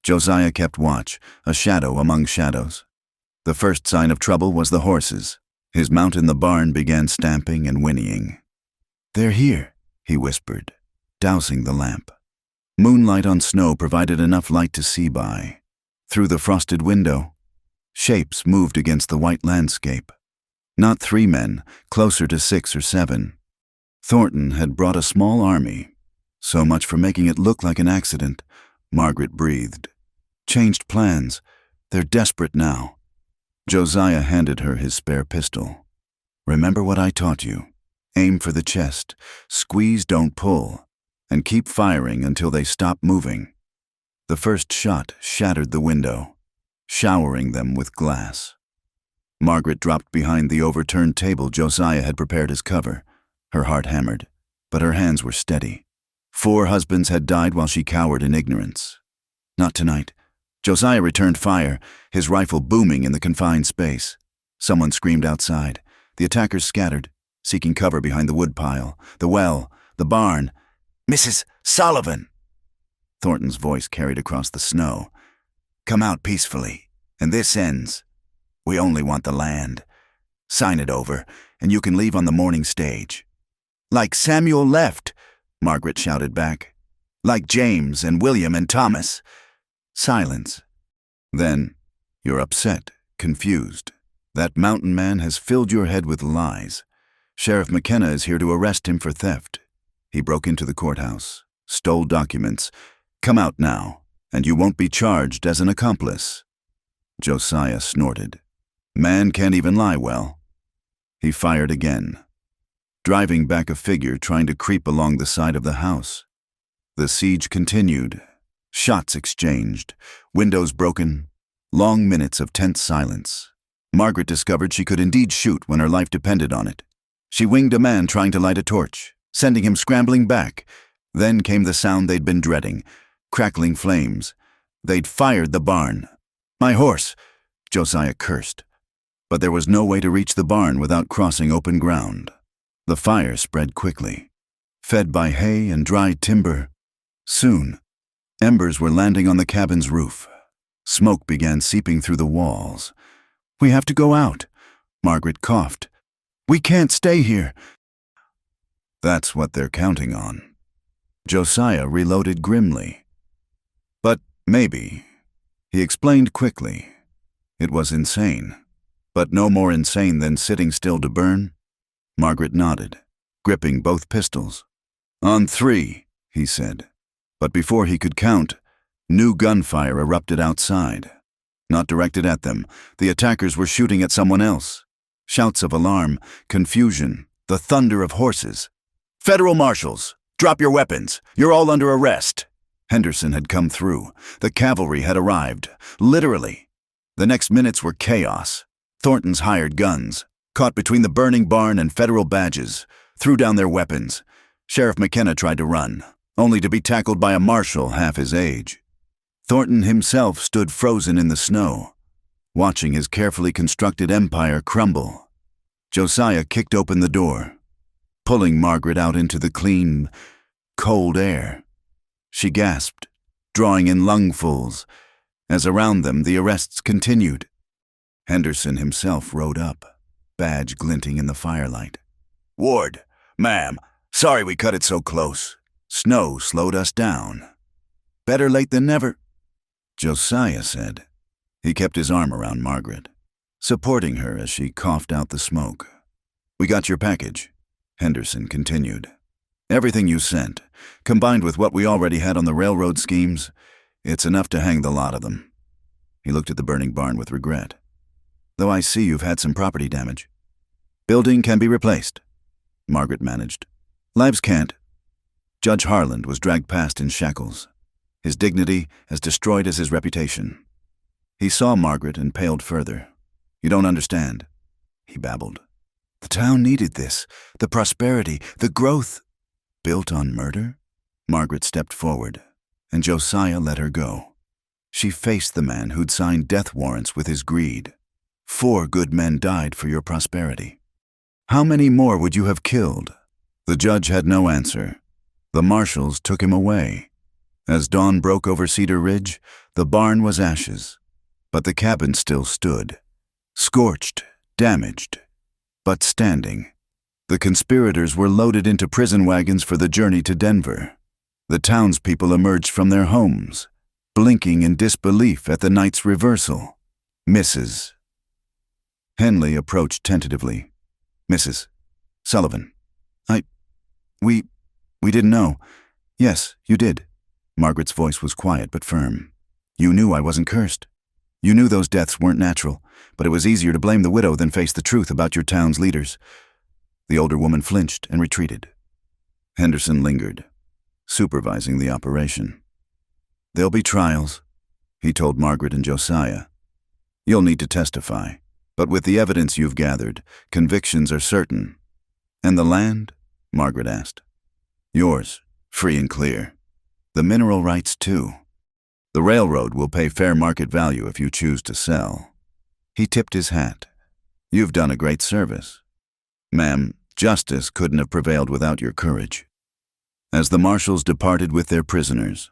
Josiah kept watch, a shadow among shadows. The first sign of trouble was the horses. His mount in the barn began stamping and whinnying. "They're here," he whispered, dousing the lamp. Moonlight on snow provided enough light to see by. Through the frosted window, shapes moved against the white landscape. Not 3 men, closer to 6 or 7. Thornton had brought a small army. So much for making it look like an accident, Margaret breathed. Changed plans. They're desperate now. Josiah handed her his spare pistol. "Remember what I taught you. Aim for the chest, squeeze, don't pull, and keep firing until they stop moving." The first shot shattered the window, showering them with glass. Margaret dropped behind the overturned table Josiah had prepared as cover. Her heart hammered, but her hands were steady. 4 husbands had died while she cowered in ignorance. Not tonight. Josiah returned fire, his rifle booming in the confined space. Someone screamed outside. The attackers scattered, seeking cover behind the woodpile, the well, the barn. "Mrs. Sullivan!" Thornton's voice carried across the snow. "Come out peacefully, and this ends. We only want the land. Sign it over, and you can leave on the morning stage." "Like Samuel left," Margaret shouted back. "Like James and William and Thomas." Silence. Then, "You're upset, confused. That mountain man has filled your head with lies. Sheriff McKenna is here to arrest him for theft. He broke into the courthouse, stole documents. Come out now, and you won't be charged as an accomplice." Josiah snorted. "Man can't even lie well." He fired again, driving back a figure trying to creep along the side of the house. The siege continued. Shots exchanged, windows broken, long minutes of tense silence. Margaret discovered she could indeed shoot when her life depended on it. She winged a man trying to light a torch, sending him scrambling back. Then came the sound they'd been dreading, crackling flames. They'd fired the barn. "My horse!" Josiah cursed. But there was no way to reach the barn without crossing open ground. The fire spread quickly, fed by hay and dry timber. Soon, embers were landing on the cabin's roof. Smoke began seeping through the walls. "We have to go out," Margaret coughed. "We can't stay here." That's what they're counting on. Josiah reloaded grimly. "But maybe," he explained quickly. It was insane, but no more insane than sitting still to burn. Margaret nodded, gripping both pistols. "On 3, he said. But before he could count, new gunfire erupted outside. Not directed at them, the attackers were shooting at someone else. Shouts of alarm, confusion, the thunder of horses. "Federal marshals, drop your weapons. You're all under arrest." Henderson had come through. The cavalry had arrived, literally. The next minutes were chaos. Thornton's hired guns, caught between the burning barn and federal badges, threw down their weapons. Sheriff McKenna tried to run, only to be tackled by a marshal half his age. Thornton himself stood frozen in the snow, watching his carefully constructed empire crumble. Josiah kicked open the door, pulling Margaret out into the clean, cold air. She gasped, drawing in lungfuls, as around them the arrests continued. Henderson himself rode up, badge glinting in the firelight. "Ward, ma'am, sorry we cut it so close. Snow slowed us down." "Better late than never," Josiah said. He kept his arm around Margaret, supporting her as she coughed out the smoke. "We got your package," Henderson continued. "Everything you sent, combined with what we already had on the railroad schemes, it's enough to hang the lot of them." He looked at the burning barn with regret. "Though I see you've had some property damage." "Building can be replaced," Margaret managed. "Lives can't." Judge Harland was dragged past in shackles, his dignity as destroyed as his reputation. He saw Margaret and paled further. "You don't understand. he babbled. The town needed this. The prosperity, the growth. Built on murder? Margaret stepped forward, and Josiah let her go. She faced the man who'd signed death warrants with his greed. 4 good men died for your prosperity. How many more would you have killed? The judge had no answer. The marshals took him away. As dawn broke over Cedar Ridge, the barn was ashes, but the cabin still stood. Scorched, damaged, but standing. The conspirators were loaded into prison wagons for the journey to Denver. The townspeople emerged from their homes, blinking in disbelief at the night's reversal. Mrs. Henley approached tentatively. Mrs. Sullivan. We didn't know. Yes, you did. Margaret's voice was quiet but firm. You knew I wasn't cursed. You knew those deaths weren't natural, but it was easier to blame the widow than face the truth about your town's leaders. The older woman flinched and retreated. Henderson lingered, supervising the operation. There'll be trials, he told Margaret and Josiah. You'll need to testify, but with the evidence you've gathered, convictions are certain. And the land? Margaret asked. Yours, free and clear. The mineral rights, too. The railroad will pay fair market value if you choose to sell. He tipped his hat. You've done a great service. Ma'am, justice couldn't have prevailed without your courage. As the marshals departed with their prisoners,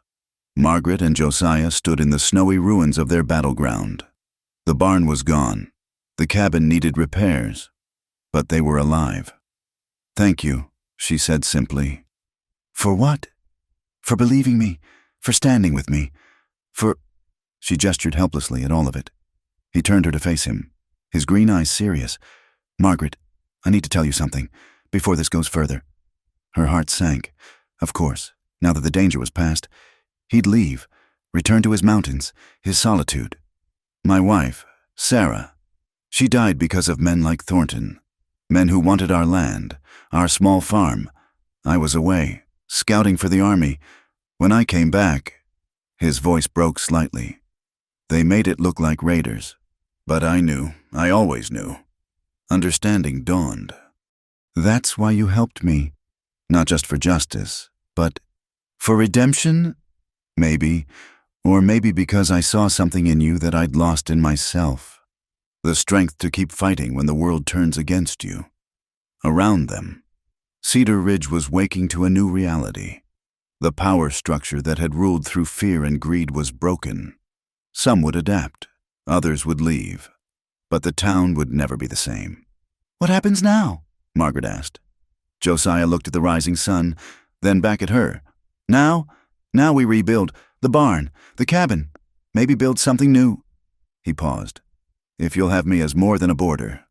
Margaret and Josiah stood in the snowy ruins of their battleground. The barn was gone. The cabin needed repairs, but they were alive. Thank you, she said simply. For what? For believing me, for standing with me, for... She gestured helplessly at all of it. He turned her to face him, his green eyes serious. Margaret, I need to tell you something, before this goes further. Her heart sank. Of course, now that the danger was past, he'd leave, return to his mountains, his solitude. My wife, Sarah, she died because of men like Thornton, men who wanted our land, our small farm. I was away, scouting for the army. When I came back, his voice broke slightly. They made it look like raiders, but I knew, I always knew. Understanding dawned. That's why you helped me, not just for justice, but for redemption? Maybe, or maybe because I saw something in you that I'd lost in myself. The strength to keep fighting when the world turns against you. Around them, Cedar Ridge was waking to a new reality. The power structure that had ruled through fear and greed was broken. Some would adapt, others would leave, but the town would never be the same. What happens now? Margaret asked. Josiah looked at the rising sun, then back at her. Now we rebuild the barn, the cabin, maybe build something new. He paused. If you'll have me as more than a boarder.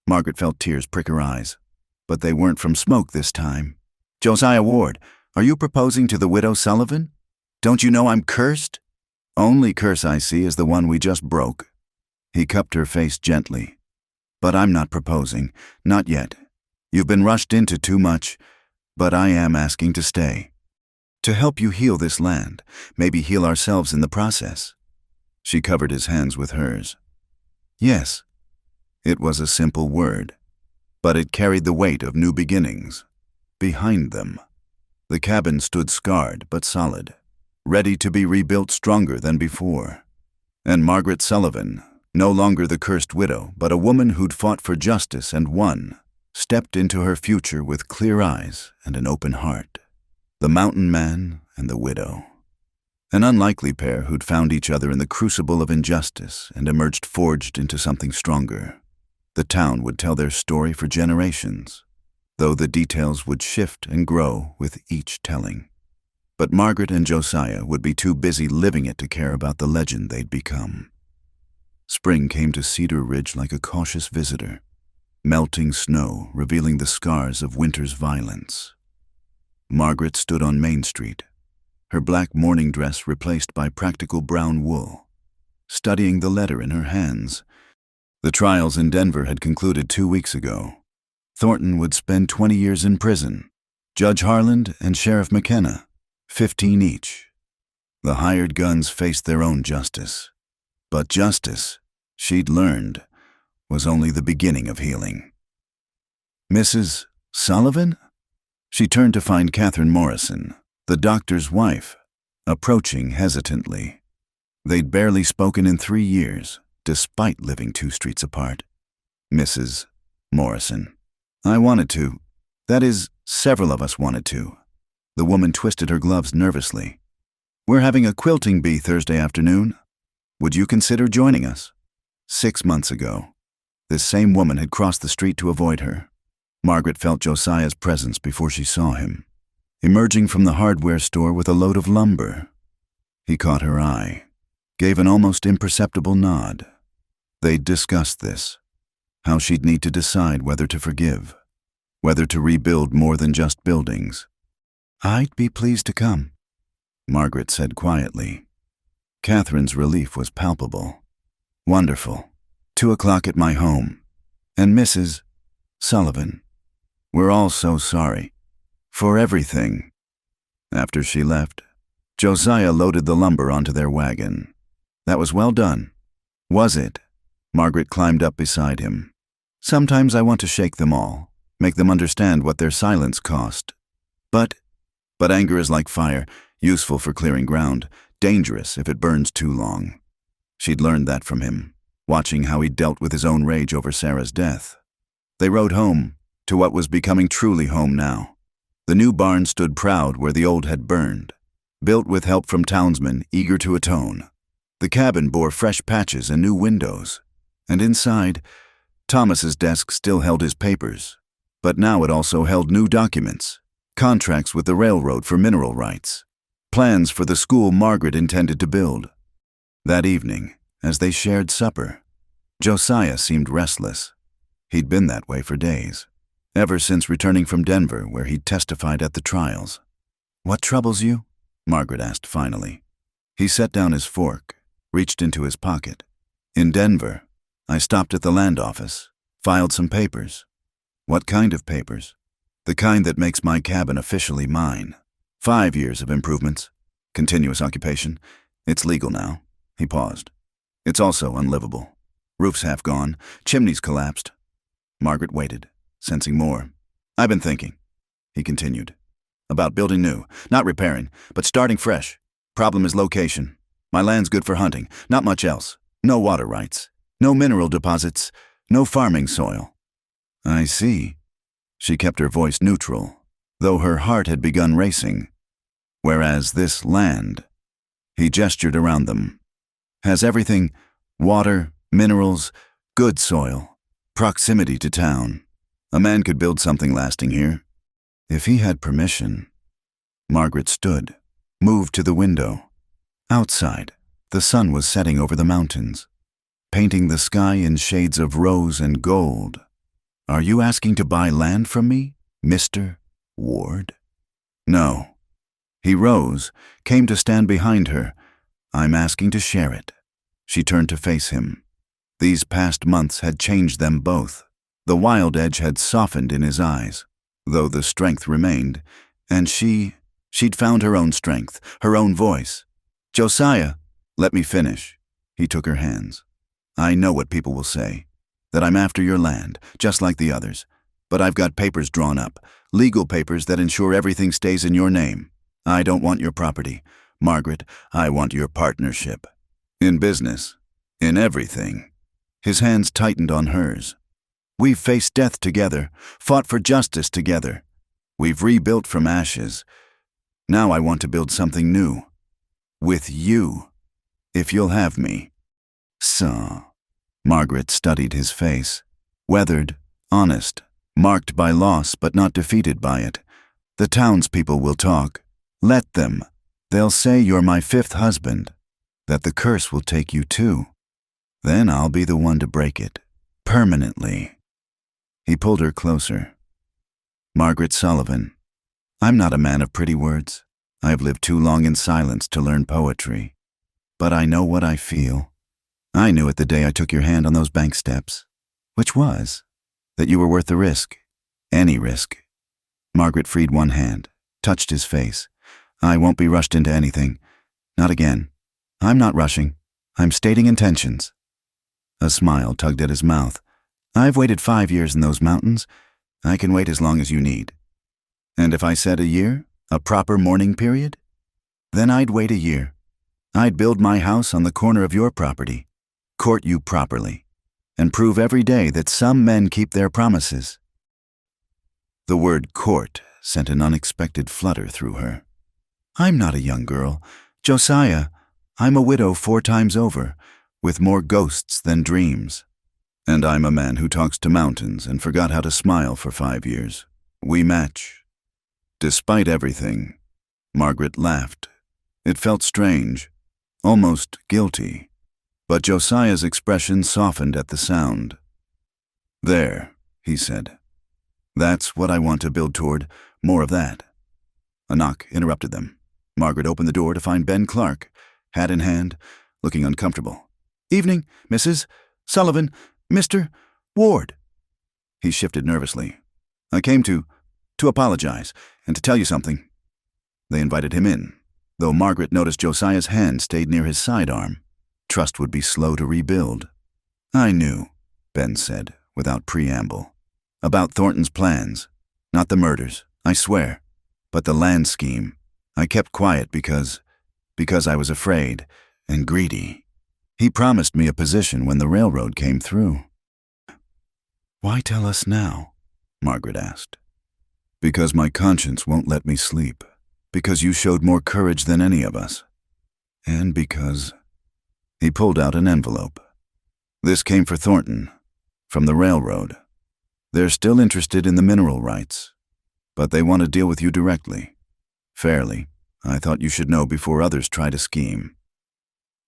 Margaret felt tears prick her eyes, but they weren't from smoke this time. Josiah Ward, are you proposing to the widow Sullivan? Don't you know I'm cursed? Only curse I see is the one we just broke. He cupped her face gently. But I'm not proposing, not yet. You've been rushed into too much, but I am asking to stay. To help you heal this land, maybe heal ourselves in the process. She covered his hands with hers. Yes. It was a simple word, but it carried the weight of new beginnings. Behind them, the cabin stood scarred but solid, ready to be rebuilt stronger than before. And Margaret Sullivan, no longer the cursed widow, but a woman who'd fought for justice and won, stepped into her future with clear eyes and an open heart. The mountain man and the widow. An unlikely pair who'd found each other in the crucible of injustice and emerged forged into something stronger. The town would tell their story for generations, though the details would shift and grow with each telling. But Margaret and Josiah would be too busy living it to care about the legend they'd become. Spring came to Cedar Ridge like a cautious visitor, melting snow revealing the scars of winter's violence. Margaret stood on Main Street, her black mourning dress replaced by practical brown wool, studying the letter in her hands. The trials in Denver had concluded 2 weeks ago. Thornton would spend 20 years in prison. Judge Harland and Sheriff McKenna, 15 each. The hired guns faced their own justice. But justice, she'd learned, was only the beginning of healing. Mrs. Sullivan? She turned to find Catherine Morrison, the doctor's wife, approaching hesitantly. They'd barely spoken in 3 years, despite living 2 streets apart. Mrs. Morrison. I wanted to. That is, several of us wanted to. The woman twisted her gloves nervously. We're having a quilting bee Thursday afternoon. Would you consider joining us? 6 months ago, this same woman had crossed the street to avoid her. Margaret felt Josiah's presence before she saw him, emerging from the hardware store with a load of lumber. He caught her eye, gave an almost imperceptible nod. They'd discussed this, how she'd need to decide whether to forgive, whether to rebuild more than just buildings. I'd be pleased to come, Margaret said quietly. Catherine's relief was palpable. Wonderful. 2 o'clock at my home. And Mrs. Sullivan. We're all so sorry. For everything. After she left, Josiah loaded the lumber onto their wagon. That was well done. Was it? Margaret climbed up beside him. Sometimes I want to shake them all, make them understand what their silence cost. But anger is like fire, useful for clearing ground, dangerous if it burns too long. She'd learned that from him, watching how he dealt with his own rage over Sarah's death. They rode home, to what was becoming truly home now. The new barn stood proud where the old had burned, built with help from townsmen eager to atone. The cabin bore fresh patches and new windows, and inside, Thomas's desk still held his papers, but now it also held new documents, contracts with the railroad for mineral rights, plans for the school Margaret intended to build. That evening, as they shared supper, Josiah seemed restless. He'd been that way for days, ever since returning from Denver, where he'd testified at the trials. What troubles you? Margaret asked finally. He set down his fork, reached into his pocket. In Denver, I stopped at the land office, filed some papers. What kind of papers? The kind that makes my cabin officially mine. 5 years of improvements. Continuous occupation. It's legal now. He paused. It's also unlivable. Roof's half gone. Chimney's collapsed. Margaret waited, sensing more. I've been thinking, he continued, about building new, not repairing, but starting fresh. Problem is location. My land's good for hunting, not much else. No water rights, no mineral deposits, no farming soil. I see. She kept her voice neutral, though her heart had begun racing. Whereas this land, he gestured around them, has everything: water, minerals, good soil, proximity to town. A man could build something lasting here. If he had permission. Margaret stood, moved to the window. Outside, the sun was setting over the mountains, painting the sky in shades of rose and gold. Are you asking to buy land from me, Mr. Ward? No. He rose, came to stand behind her. I'm asking to share it. She turned to face him. These past months had changed them both. The wild edge had softened in his eyes, though the strength remained, and she'd found her own strength, her own voice. Josiah, let me finish. He took her hands. I know what people will say, that I'm after your land, just like the others, but I've got papers drawn up, legal papers that ensure everything stays in your name. I don't want your property. Margaret, I want your partnership. In business, in everything. His hands tightened on hers. We've faced death together, fought for justice together. We've rebuilt from ashes. Now I want to build something new. With you, if you'll have me. So. Margaret studied his face. Weathered, honest, marked by loss but not defeated by it. The townspeople will talk. Let them. They'll say you're my 5th husband, that the curse will take you too. Then I'll be the one to break it, permanently. He pulled her closer. Margaret Sullivan, I'm not a man of pretty words. I've lived too long in silence to learn poetry. But I know what I feel. I knew it the day I took your hand on those bank steps. Which was that you were worth the risk. Any risk. Margaret freed one hand, touched his face. I won't be rushed into anything. Not again. I'm not rushing. I'm stating intentions. A smile tugged at his mouth. I've waited 5 years in those mountains. I can wait as long as you need. And if I said a year, a proper mourning period, then I'd wait a year. I'd build my house on the corner of your property, court you properly, and prove every day that some men keep their promises." The word court sent an unexpected flutter through her. "I'm not a young girl. Josiah, I'm a widow 4 times over, with more ghosts than dreams. And I'm a man who talks to mountains and forgot how to smile for 5 years. We match." Despite everything, Margaret laughed. It felt strange, almost guilty, but Josiah's expression softened at the sound. "There," he said. "That's what I want to build toward, more of that." A knock interrupted them. Margaret opened the door to find Ben Clark, hat in hand, looking uncomfortable. "Evening, Mrs. Sullivan, Mr. Ward." He shifted nervously. "I came to apologize and to tell you something." They invited him in, though Margaret noticed Josiah's hand stayed near his sidearm. Trust would be slow to rebuild. "I knew," Ben said, without preamble, "about Thornton's plans. Not the murders, I swear, but the land scheme. I kept quiet because I was afraid and greedy. He promised me a position when the railroad came through." "Why tell us now?" Margaret asked. "Because my conscience won't let me sleep. Because you showed more courage than any of us. And because—" He pulled out an envelope. "This came for Thornton, from the railroad. They're still interested in the mineral rights, but they want to deal with you directly. Fairly. I thought you should know before others try to scheme."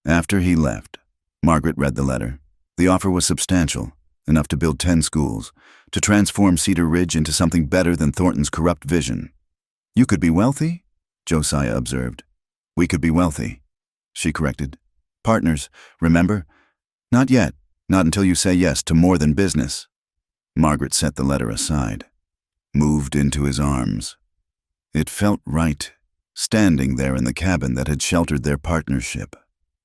After he left, Margaret read the letter. The offer was substantial, enough to build 10 schools, to transform Cedar Ridge into something better than Thornton's corrupt vision. "You could be wealthy?" Josiah observed. "We could be wealthy," she corrected. "Partners, remember? Not yet, not until you say yes to more than business." Margaret set the letter aside, moved into his arms. It felt right, standing there in the cabin that had sheltered their partnership,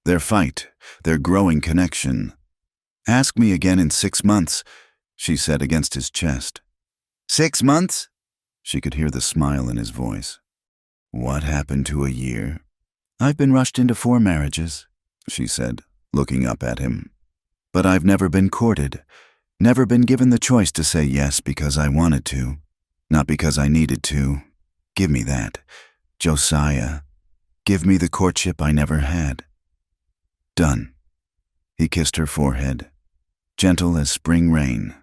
their fight, their growing connection. "Ask me again in 6 months," she said against his chest. "6 months?" She could hear the smile in his voice. "What happened to a year?" "I've been rushed into 4 marriages," she said, looking up at him. "But I've never been courted, never been given the choice to say yes because I wanted to, not because I needed to. Give me that, Josiah. Give me the courtship I never had." "Done." He kissed her forehead, gentle as spring rain.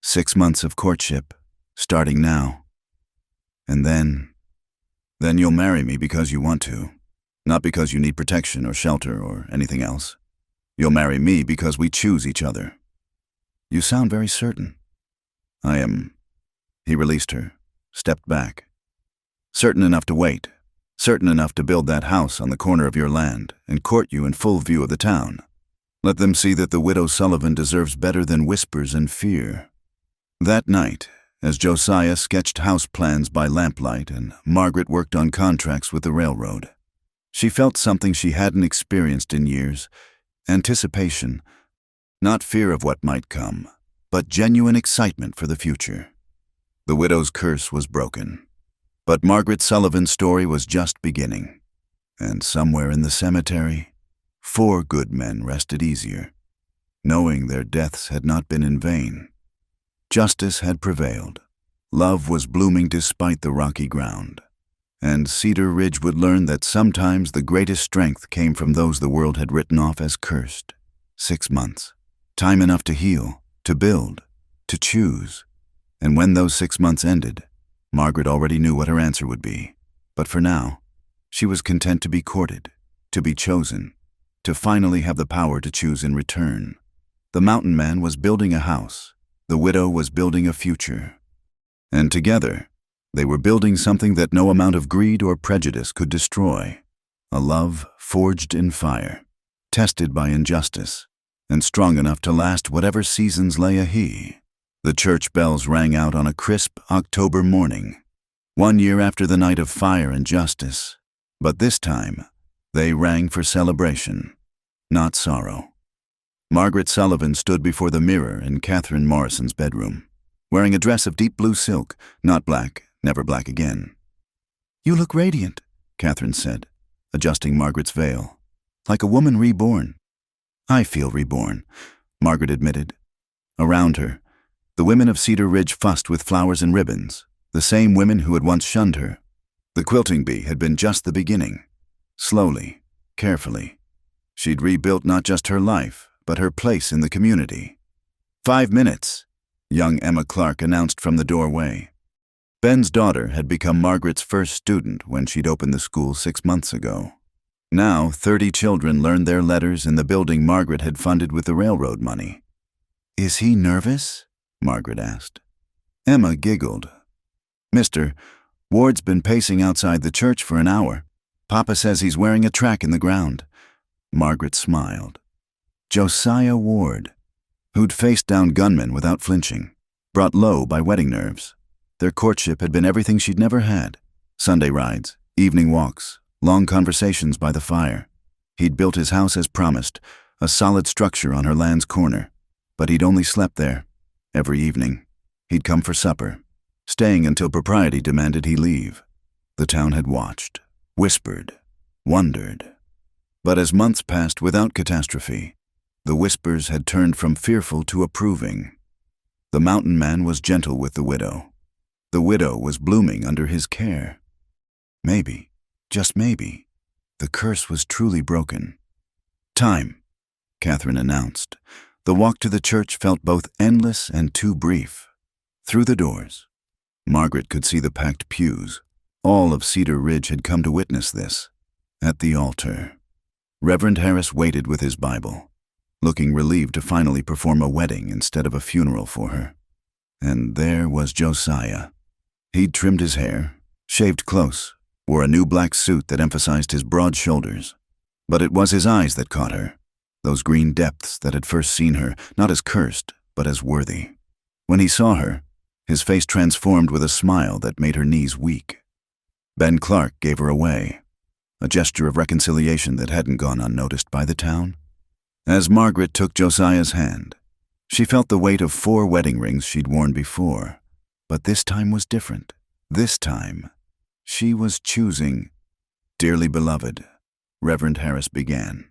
6 months of courtship, starting now. "And then you'll marry me because you want to, not because you need protection or shelter or anything else. You'll marry me because we choose each other." "You sound very certain." "I am." He released her, stepped back. "Certain enough to wait, certain enough to build that house on the corner of your land and court you in full view of the town. Let them see that the widow Sullivan deserves better than whispers and fear." That night, as Josiah sketched house plans by lamplight and Margaret worked on contracts with the railroad, she felt something she hadn't experienced in years: anticipation, not fear of what might come, but genuine excitement for the future. The widow's curse was broken, but Margaret Sullivan's story was just beginning. And somewhere in the cemetery, 4 good men rested easier, knowing their deaths had not been in vain. Justice had prevailed. Love was blooming despite the rocky ground. And Cedar Ridge would learn that sometimes the greatest strength came from those the world had written off as cursed. 6 months. Time enough to heal, to build, to choose. And when those 6 months ended, Margaret already knew what her answer would be. But for now, she was content to be courted, to be chosen, to finally have the power to choose in return. The mountain man was building a house. The widow was building a future. And together, they were building something that no amount of greed or prejudice could destroy. A love forged in fire, tested by injustice, and strong enough to last whatever seasons lay ahead. The church bells rang out on a crisp October morning, 1 year after the night of fire and justice. But this time, they rang for celebration, not sorrow. Margaret Sullivan stood before the mirror in Catherine Morrison's bedroom, wearing a dress of deep blue silk, not black, never black again. "You look radiant," Catherine said, adjusting Margaret's veil, "like a woman reborn." "I feel reborn," Margaret admitted. Around her, the women of Cedar Ridge fussed with flowers and ribbons, the same women who had once shunned her. The quilting bee had been just the beginning. Slowly, carefully, she'd rebuilt not just her life, but her place in the community. "5 minutes," young Emma Clark announced from the doorway. Ben's daughter had become Margaret's first student when she'd opened the school 6 months ago. Now, 30 children learned their letters in the building Margaret had funded with the railroad money. "Is he nervous?" Margaret asked. Emma giggled. "Mister, Ward's been pacing outside the church for an hour. Papa says he's wearing a track in the ground." Margaret smiled. Josiah Ward, who'd faced down gunmen without flinching, brought low by wedding nerves. Their courtship had been everything she'd never had. Sunday rides, evening walks, long conversations by the fire. He'd built his house as promised, a solid structure on her land's corner. But he'd only slept there. Every evening, he'd come for supper, staying until propriety demanded he leave. The town had watched, whispered, wondered. But as months passed without catastrophe, the whispers had turned from fearful to approving. The mountain man was gentle with the widow. The widow was blooming under his care. Maybe, just maybe, the curse was truly broken. "Time," Catherine announced. The walk to the church felt both endless and too brief. Through the doors, Margaret could see the packed pews. All of Cedar Ridge had come to witness this. At the altar, Reverend Harris waited with his Bible, looking relieved to finally perform a wedding instead of a funeral for her. And there was Josiah. He'd trimmed his hair, shaved close, wore a new black suit that emphasized his broad shoulders. But it was his eyes that caught her, those green depths that had first seen her, not as cursed, but as worthy. When he saw her, his face transformed with a smile that made her knees weak. Ben Clark gave her away, a gesture of reconciliation that hadn't gone unnoticed by the town. As Margaret took Josiah's hand, she felt the weight of 4 wedding rings she'd worn before. But this time was different. This time, she was choosing. "Dearly beloved," Reverend Harris began,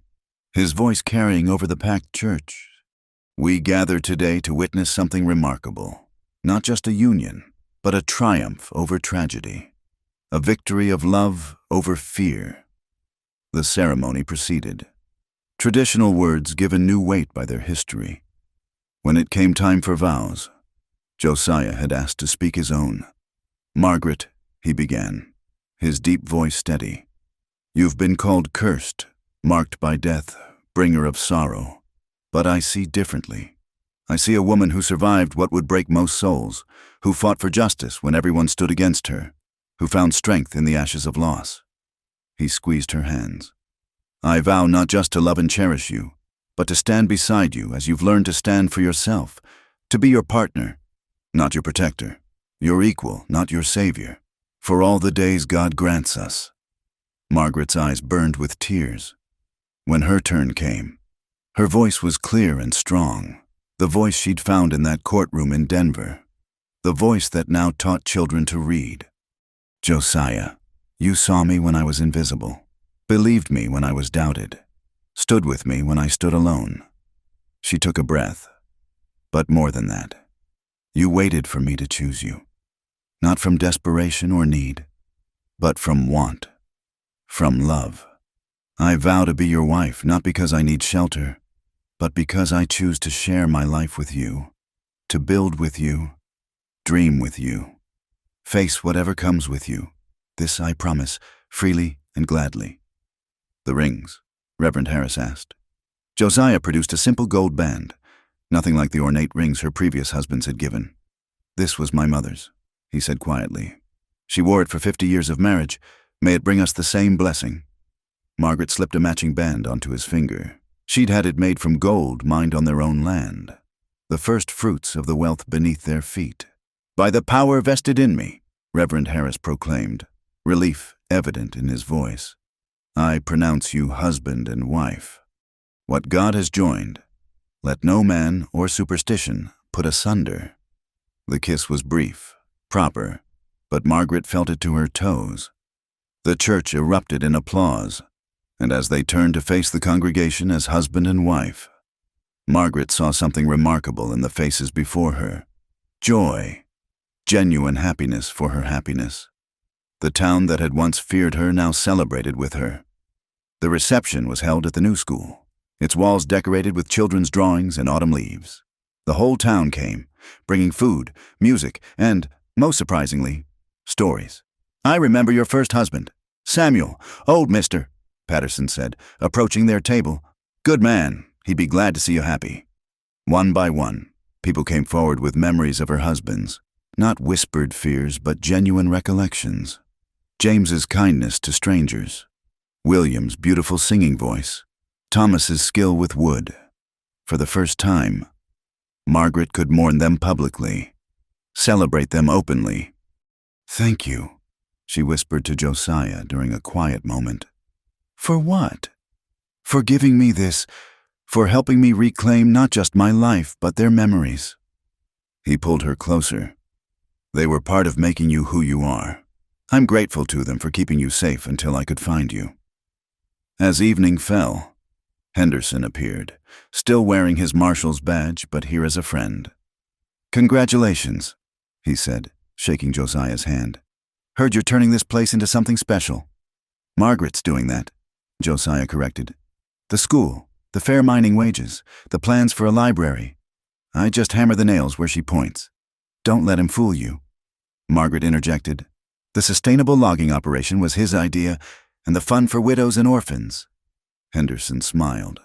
his voice carrying over the packed church. "We gather today to witness something remarkable. Not just a union, but a triumph over tragedy. A victory of love over fear." The ceremony proceeded. Traditional words given new weight by their history. When it came time for vows, Josiah had asked to speak his own. "Margaret," he began, his deep voice steady, "you've been called cursed, marked by death, bringer of sorrow. But I see differently. I see a woman who survived what would break most souls, who fought for justice when everyone stood against her, who found strength in the ashes of loss." He squeezed her hands. "I vow not just to love and cherish you, but to stand beside you as you've learned to stand for yourself, to be your partner, not your protector, your equal, not your savior, for all the days God grants us." Margaret's eyes burned with tears. When her turn came, her voice was clear and strong, the voice she'd found in that courtroom in Denver, the voice that now taught children to read. "Josiah, you saw me when I was invisible, believed me when I was doubted, stood with me when I stood alone." She took a breath. "But more than that, you waited for me to choose you, not from desperation or need, but from want, from love. I vow to be your wife, not because I need shelter, but because I choose to share my life with you, to build with you, dream with you, face whatever comes with you. This I promise, freely and gladly." "The rings?" Reverend Harris asked. Josiah produced a simple gold band, nothing like the ornate rings her previous husbands had given. "This was my mother's," he said quietly. "She wore it for 50 years of marriage. May it bring us the same blessing." Margaret slipped a matching band onto his finger. She'd had it made from gold mined on their own land, the first fruits of the wealth beneath their feet. "By the power vested in me," Reverend Harris proclaimed, relief evident in his voice, "I pronounce you husband and wife. What God has joined, Let no man or superstition put asunder. The kiss was brief, proper, but Margaret felt it to her toes. The church erupted in applause, and as they turned to face the congregation as husband and wife, Margaret saw something remarkable in the faces before her. Joy, genuine happiness for her happiness. The town that had once feared her now celebrated with her. The reception was held at the new school, its walls decorated with children's drawings and autumn leaves. The whole town came, bringing food, music, and, most surprisingly, stories. "I remember your first husband, Samuel, old mister," Patterson said, approaching their table. "Good man, he'd be glad to see you happy." One by one, people came forward with memories of her husbands, not whispered fears but genuine recollections. James's kindness to strangers, William's beautiful singing voice, Thomas's skill with wood. For the first time, Margaret could mourn them publicly, celebrate them openly. "Thank you," she whispered to Josiah during a quiet moment. "For what?" "For giving me this, for helping me reclaim not just my life, but their memories." He pulled her closer. "They were part of making you who you are. I'm grateful to them for keeping you safe until I could find you." As evening fell, Henderson appeared, still wearing his marshal's badge, but here as a friend. "Congratulations," he said, shaking Josiah's hand. "Heard you're turning this place into something special." "Margaret's doing that," Josiah corrected. "The school, the fair mining wages, the plans for a library. I just hammer the nails where she points. Don't let him fool you." Margaret interjected. "The sustainable logging operation was his idea, and the fund for widows and orphans." Henderson smiled.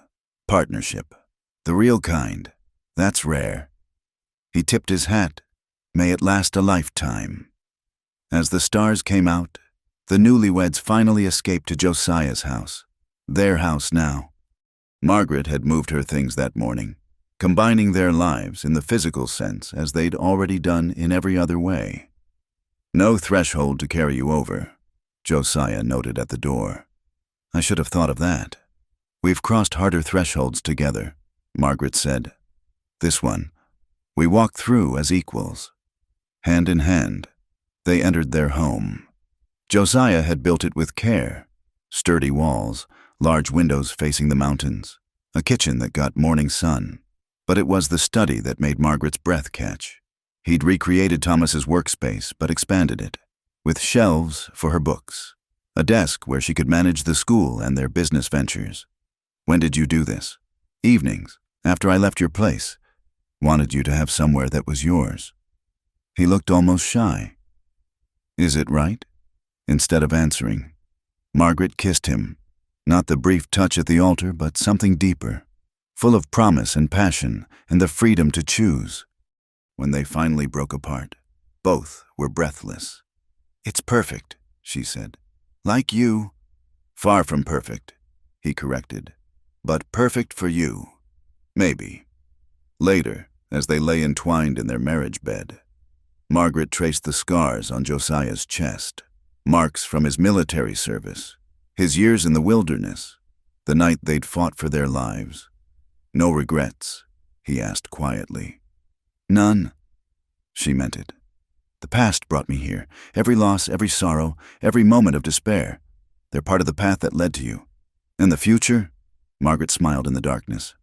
"Partnership. The real kind. That's rare." He tipped his hat. May it last a lifetime. As the stars came out, the newlyweds finally escaped to Josiah's house, their house now. Margaret had moved her things that morning, combining their lives in the physical sense as they'd already done in every other way. "No threshold to carry you over," Josiah noted at the door. "I should have thought of that. We've crossed harder thresholds together," Margaret said. "This one, we walked through as equals." Hand in hand, they entered their home. Josiah had built it with care. Sturdy walls, large windows facing the mountains, a kitchen that got morning sun. But it was the study that made Margaret's breath catch. He'd recreated Thomas's workspace, but expanded it, with shelves for her books, a desk where she could manage the school and their business ventures. "When did you do this?" "Evenings, after I left your place. Wanted you to have somewhere that was yours." He looked almost shy. "Is it right?" Instead of answering, Margaret kissed him, not the brief touch at the altar, but something deeper, full of promise and passion and the freedom to choose. When they finally broke apart, both were breathless. "It's perfect," she said. "Like you." "Far from perfect," he corrected. "But perfect for you. Maybe." Later, as they lay entwined in their marriage bed, Margaret traced the scars on Josiah's chest, marks from his military service, his years in the wilderness, the night they'd fought for their lives. "No regrets?" he asked quietly. "None." She meant it. "The past brought me here. Every loss, every sorrow, every moment of despair. They're part of the path that led to you. And the future?" Margaret smiled in the darkness.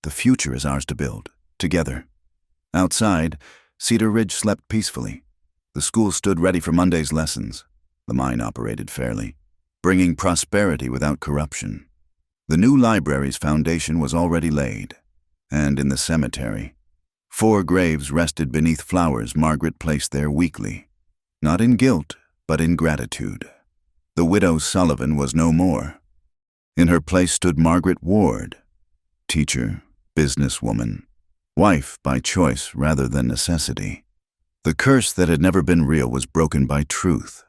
"The future is ours to build, together." Outside, Cedar Ridge slept peacefully. The school stood ready for Monday's lessons. The mine operated fairly, bringing prosperity without corruption. The new library's foundation was already laid. And in the cemetery, 4 graves rested beneath flowers Margaret placed there weekly, not in guilt, but in gratitude. The widow Sullivan was no more. In her place stood Margaret Ward, teacher, businesswoman, wife by choice rather than necessity. The curse that had never been real was broken by truth,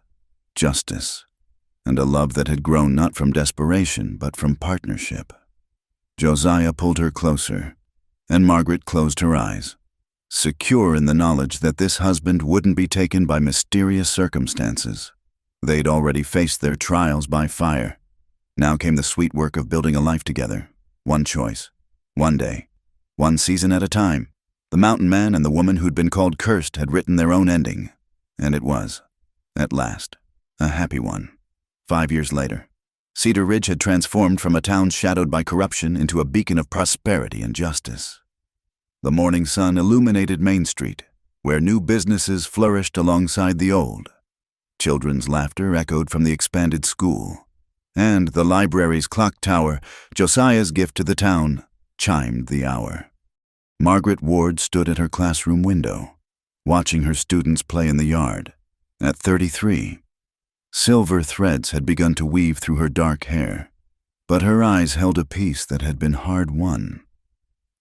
justice, and a love that had grown not from desperation but from partnership. Josiah pulled her closer, and Margaret closed her eyes, secure in the knowledge that this husband wouldn't be taken by mysterious circumstances. They'd already faced their trials by fire. Now came the sweet work of building a life together. One choice, one day, One season at a time. The mountain man and the woman who'd been called cursed had written their own ending. And it was, at last, a happy one. 5 years later, Cedar Ridge had transformed from a town shadowed by corruption into a beacon of prosperity and justice. The morning sun illuminated Main Street, where new businesses flourished alongside the old. Children's laughter echoed from the expanded school, and the library's clock tower, Josiah's gift to the town, chimed the hour. Margaret Ward stood at her classroom window, watching her students play in the yard. At 33, silver threads had begun to weave through her dark hair, but her eyes held a peace that had been hard-won.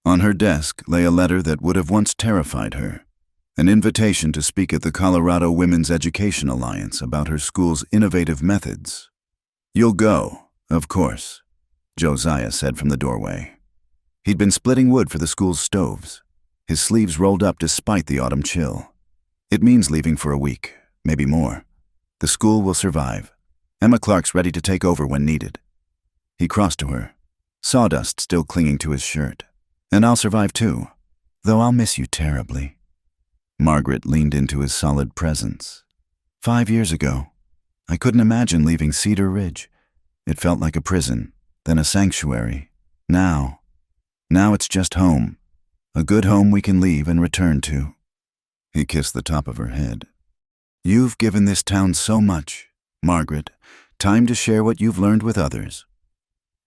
On her desk lay a letter that would have once terrified her, an invitation to speak at the Colorado Women's Education Alliance about her school's innovative methods. "You'll go, of course," Josiah said from the doorway. He'd been splitting wood for the school's stoves, his sleeves rolled up despite the autumn chill. "It means leaving for a week, maybe more. The school will survive. Emma Clark's ready to take over when needed." He crossed to her, sawdust still clinging to his shirt. "And I'll survive too, though I'll miss you terribly." Margaret leaned into his solid presence. 5 years ago, I couldn't imagine leaving Cedar Ridge. It felt like a prison, then a sanctuary. Now it's just home, a good home we can leave and return to. He kissed the top of her head. "You've given this town so much, Margaret. Time to share what you've learned with others."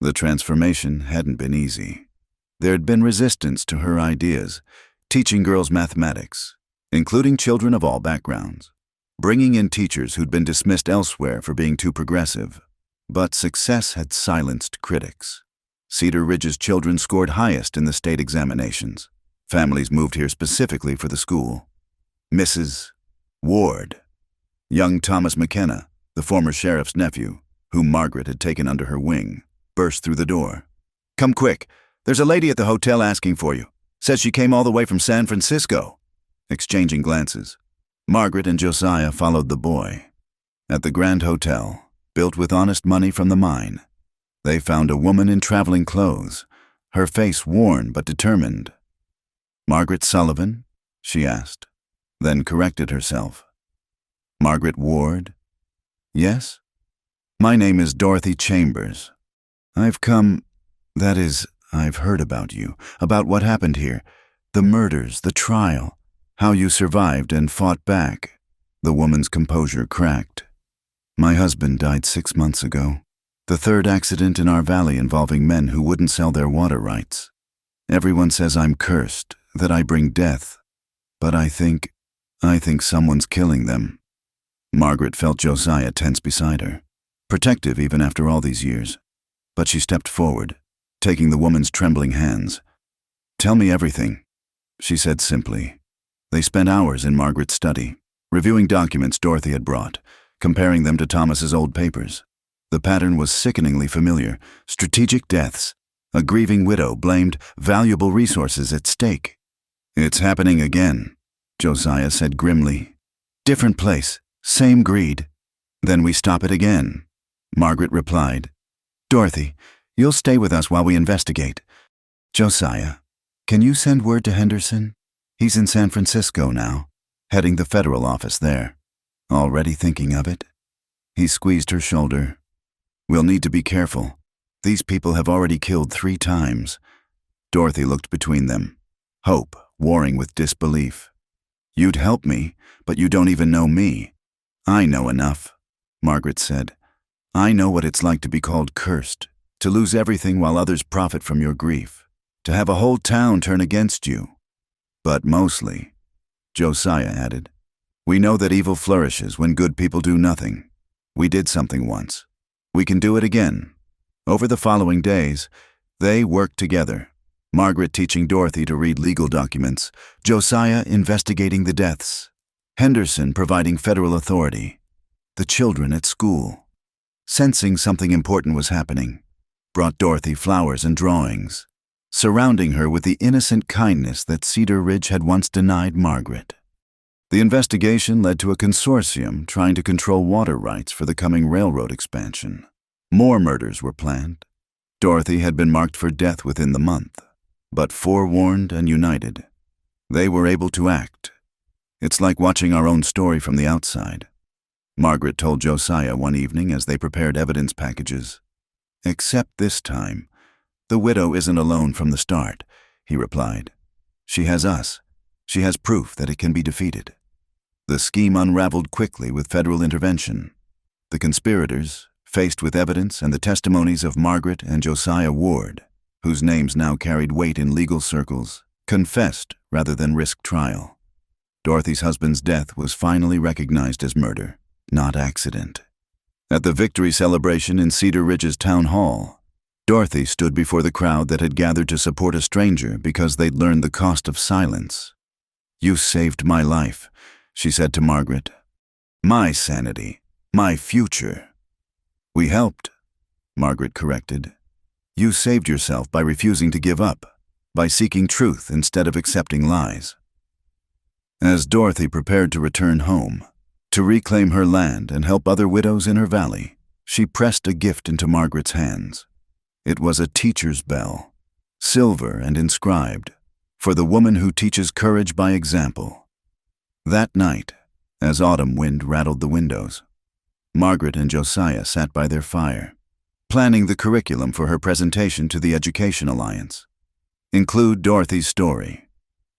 The transformation hadn't been easy. There'd been resistance to her ideas, teaching girls mathematics, including children of all backgrounds, bringing in teachers who'd been dismissed elsewhere for being too progressive. But success had silenced critics. Cedar Ridge's children scored highest in the state examinations. Families moved here specifically for the school. Mrs. Ward, young Thomas McKenna, the former sheriff's nephew, whom Margaret had taken under her wing, burst through the door. "Come quick. There's a lady at the hotel asking for you. Says she came all the way from San Francisco." Exchanging glances, Margaret and Josiah followed the boy. At the Grand Hotel, built with honest money from the mine, they found a woman in traveling clothes, her face worn but determined. "Margaret Sullivan?" she asked, then corrected herself. "Margaret Ward?" "Yes? My name is Dorothy Chambers. I've heard about you, about what happened here, the murders, the trial, how you survived and fought back." The woman's composure cracked. "My husband died 6 months ago. The third accident in our valley involving men who wouldn't sell their water rights. Everyone says I'm cursed, that I bring death. But I think someone's killing them." Margaret felt Josiah tense beside her, protective even after all these years. But she stepped forward, taking the woman's trembling hands. "Tell me everything," she said simply. They spent hours in Margaret's study, reviewing documents Dorothy had brought, comparing them to Thomas's old papers. The pattern was sickeningly familiar. Strategic deaths, a grieving widow blamed, valuable resources at stake. "It's happening again," Josiah said grimly. "Different place, same greed." "Then we stop it again," Margaret replied. "Dorothy, you'll stay with us while we investigate. Josiah, can you send word to Henderson? He's in San Francisco now, heading the federal office there. Already thinking of it?" He squeezed her shoulder. "We'll need to be careful. These people have already killed 3 times. Dorothy looked between them, hope warring with disbelief. "You'd help me, but you don't even know me." "I know enough," Margaret said. "I know what it's like to be called cursed, to lose everything while others profit from your grief, to have a whole town turn against you. But mostly," Josiah added, "we know that evil flourishes when good people do nothing. We did something once. We can do it again." Over the following days, they worked together, Margaret teaching Dorothy to read legal documents, Josiah investigating the deaths, Henderson providing federal authority, the children at school. Sensing something important was happening, brought Dorothy flowers and drawings, surrounding her with the innocent kindness that Cedar Ridge had once denied Margaret. The investigation led to a consortium trying to control water rights for the coming railroad expansion. More murders were planned. Dorothy had been marked for death within the month. But forewarned and united, they were able to act. It's like watching our own story from the outside. Margaret told Josiah one evening as they prepared evidence packages. "Except this time, the widow isn't alone from the start," he replied. "She has us. She has proof that it can be defeated." The scheme unraveled quickly with federal intervention. The conspirators, faced with evidence and the testimonies of Margaret and Josiah Ward, whose names now carried weight in legal circles, confessed rather than risk trial. Dorothy's husband's death was finally recognized as murder, not accident. At the victory celebration in Cedar Ridge's town hall, Dorothy stood before the crowd that had gathered to support a stranger because they'd learned the cost of silence. "You saved my life," she said to Margaret. "My sanity, my future." "We helped," Margaret corrected. "You saved yourself by refusing to give up, by seeking truth instead of accepting lies." As Dorothy prepared to return home, to reclaim her land and help other widows in her valley, she pressed a gift into Margaret's hands. It was a teacher's bell, silver and inscribed, for the woman who teaches courage by example. That night, as autumn wind rattled the windows, Margaret and Josiah sat by their fire, planning the curriculum for her presentation to the Education Alliance. "Include Dorothy's story,"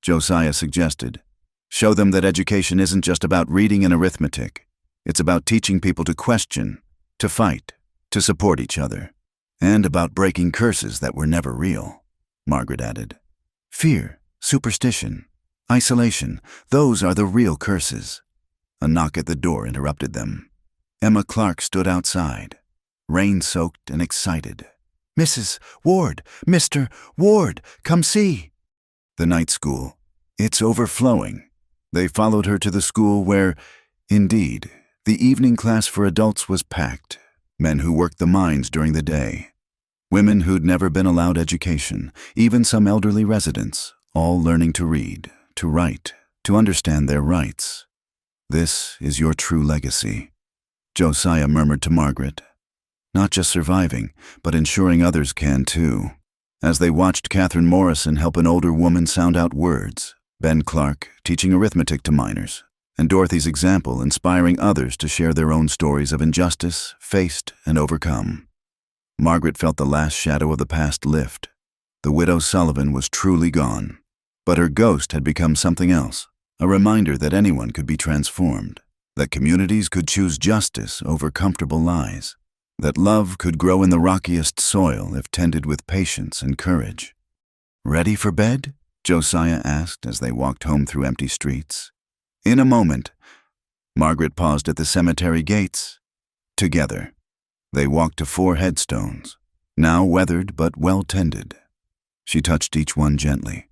Josiah suggested. "Show them that education isn't just about reading and arithmetic. It's about teaching people to question, to fight, to support each other. And about breaking curses that were never real," Margaret added. "Fear, superstition, isolation, those are the real curses." A knock at the door interrupted them. Emma Clark stood outside, rain-soaked and excited. "Mrs. Ward, Mr. Ward, come see." The night school. It's overflowing. They followed her to the school where, indeed, the evening class for adults was packed, men who worked the mines during the day, women who'd never been allowed education, even some elderly residents, all learning to read, to write, to understand their rights. "This is your true legacy," Josiah murmured to Margaret. "Not just surviving, but ensuring others can too." As they watched Catherine Morrison help an older woman sound out words, Ben Clark teaching arithmetic to minors, and Dorothy's example inspiring others to share their own stories of injustice faced and overcome, Margaret felt the last shadow of the past lift. The widow Sullivan was truly gone, but her ghost had become something else, a reminder that anyone could be transformed, that communities could choose justice over comfortable lies, that love could grow in the rockiest soil if tended with patience and courage. "Ready for bed?" Josiah asked as they walked home through empty streets. "In a moment." Margaret paused at the cemetery gates. Together, they walked to 4 headstones, now weathered but well tended. She touched each one gently.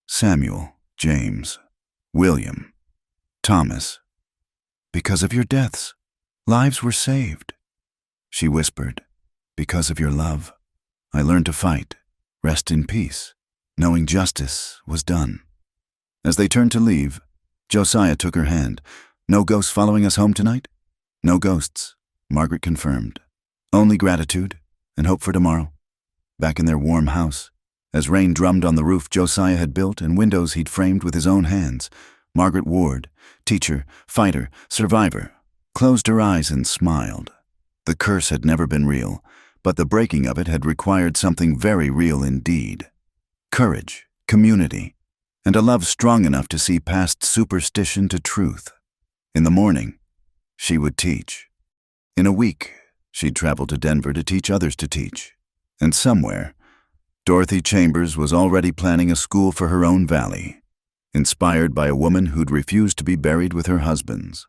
"Samuel, James, William, Thomas. Because of your deaths, lives were saved." She whispered, "Because of your love, I learned to fight, rest in peace, knowing justice was done." As they turned to leave, Josiah took her hand. "No ghosts following us home tonight?" "No ghosts," Margaret confirmed. "Only gratitude and hope for tomorrow." Back in their warm house, as rain drummed on the roof Josiah had built and windows he'd framed with his own hands, Margaret Ward, teacher, fighter, survivor, closed her eyes and smiled. The curse had never been real, but the breaking of it had required something very real indeed. Courage, community, and a love strong enough to see past superstition to truth. In the morning, she would teach. In a week, she'd travel to Denver to teach others to teach. And somewhere, Dorothy Chambers was already planning a school for her own valley, inspired by a woman who'd refused to be buried with her husbands.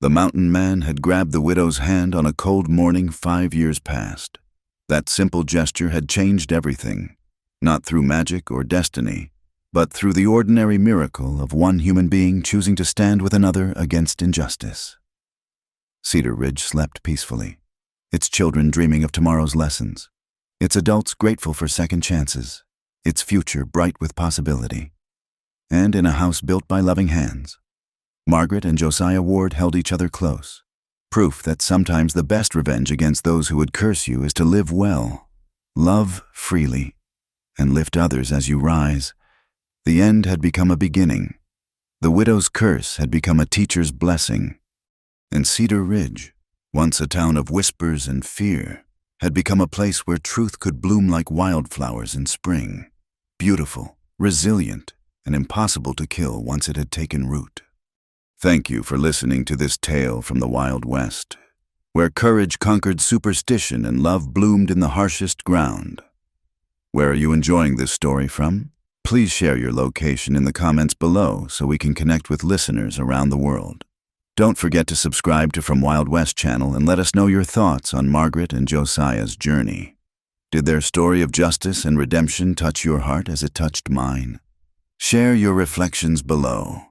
The mountain man had grabbed the widow's hand on a cold morning 5 years past. That simple gesture had changed everything, not through magic or destiny, but through the ordinary miracle of one human being choosing to stand with another against injustice. Cedar Ridge slept peacefully, its children dreaming of tomorrow's lessons, its adults grateful for second chances, its future bright with possibility. And in a house built by loving hands, Margaret and Josiah Ward held each other close, proof that sometimes the best revenge against those who would curse you is to live well, love freely, and lift others as you rise. The end had become a beginning. The widow's curse had become a teacher's blessing. And Cedar Ridge, once a town of whispers and fear, had become a place where truth could bloom like wildflowers in spring, beautiful, resilient, and impossible to kill once it had taken root. Thank you for listening to this tale from the Wild West, where courage conquered superstition and love bloomed in the harshest ground. Where are you enjoying this story from? Please share your location in the comments below so we can connect with listeners around the world. Don't forget to subscribe to From Wild West channel and let us know your thoughts on Margaret and Josiah's journey. Did their story of justice and redemption touch your heart as it touched mine? Share your reflections below.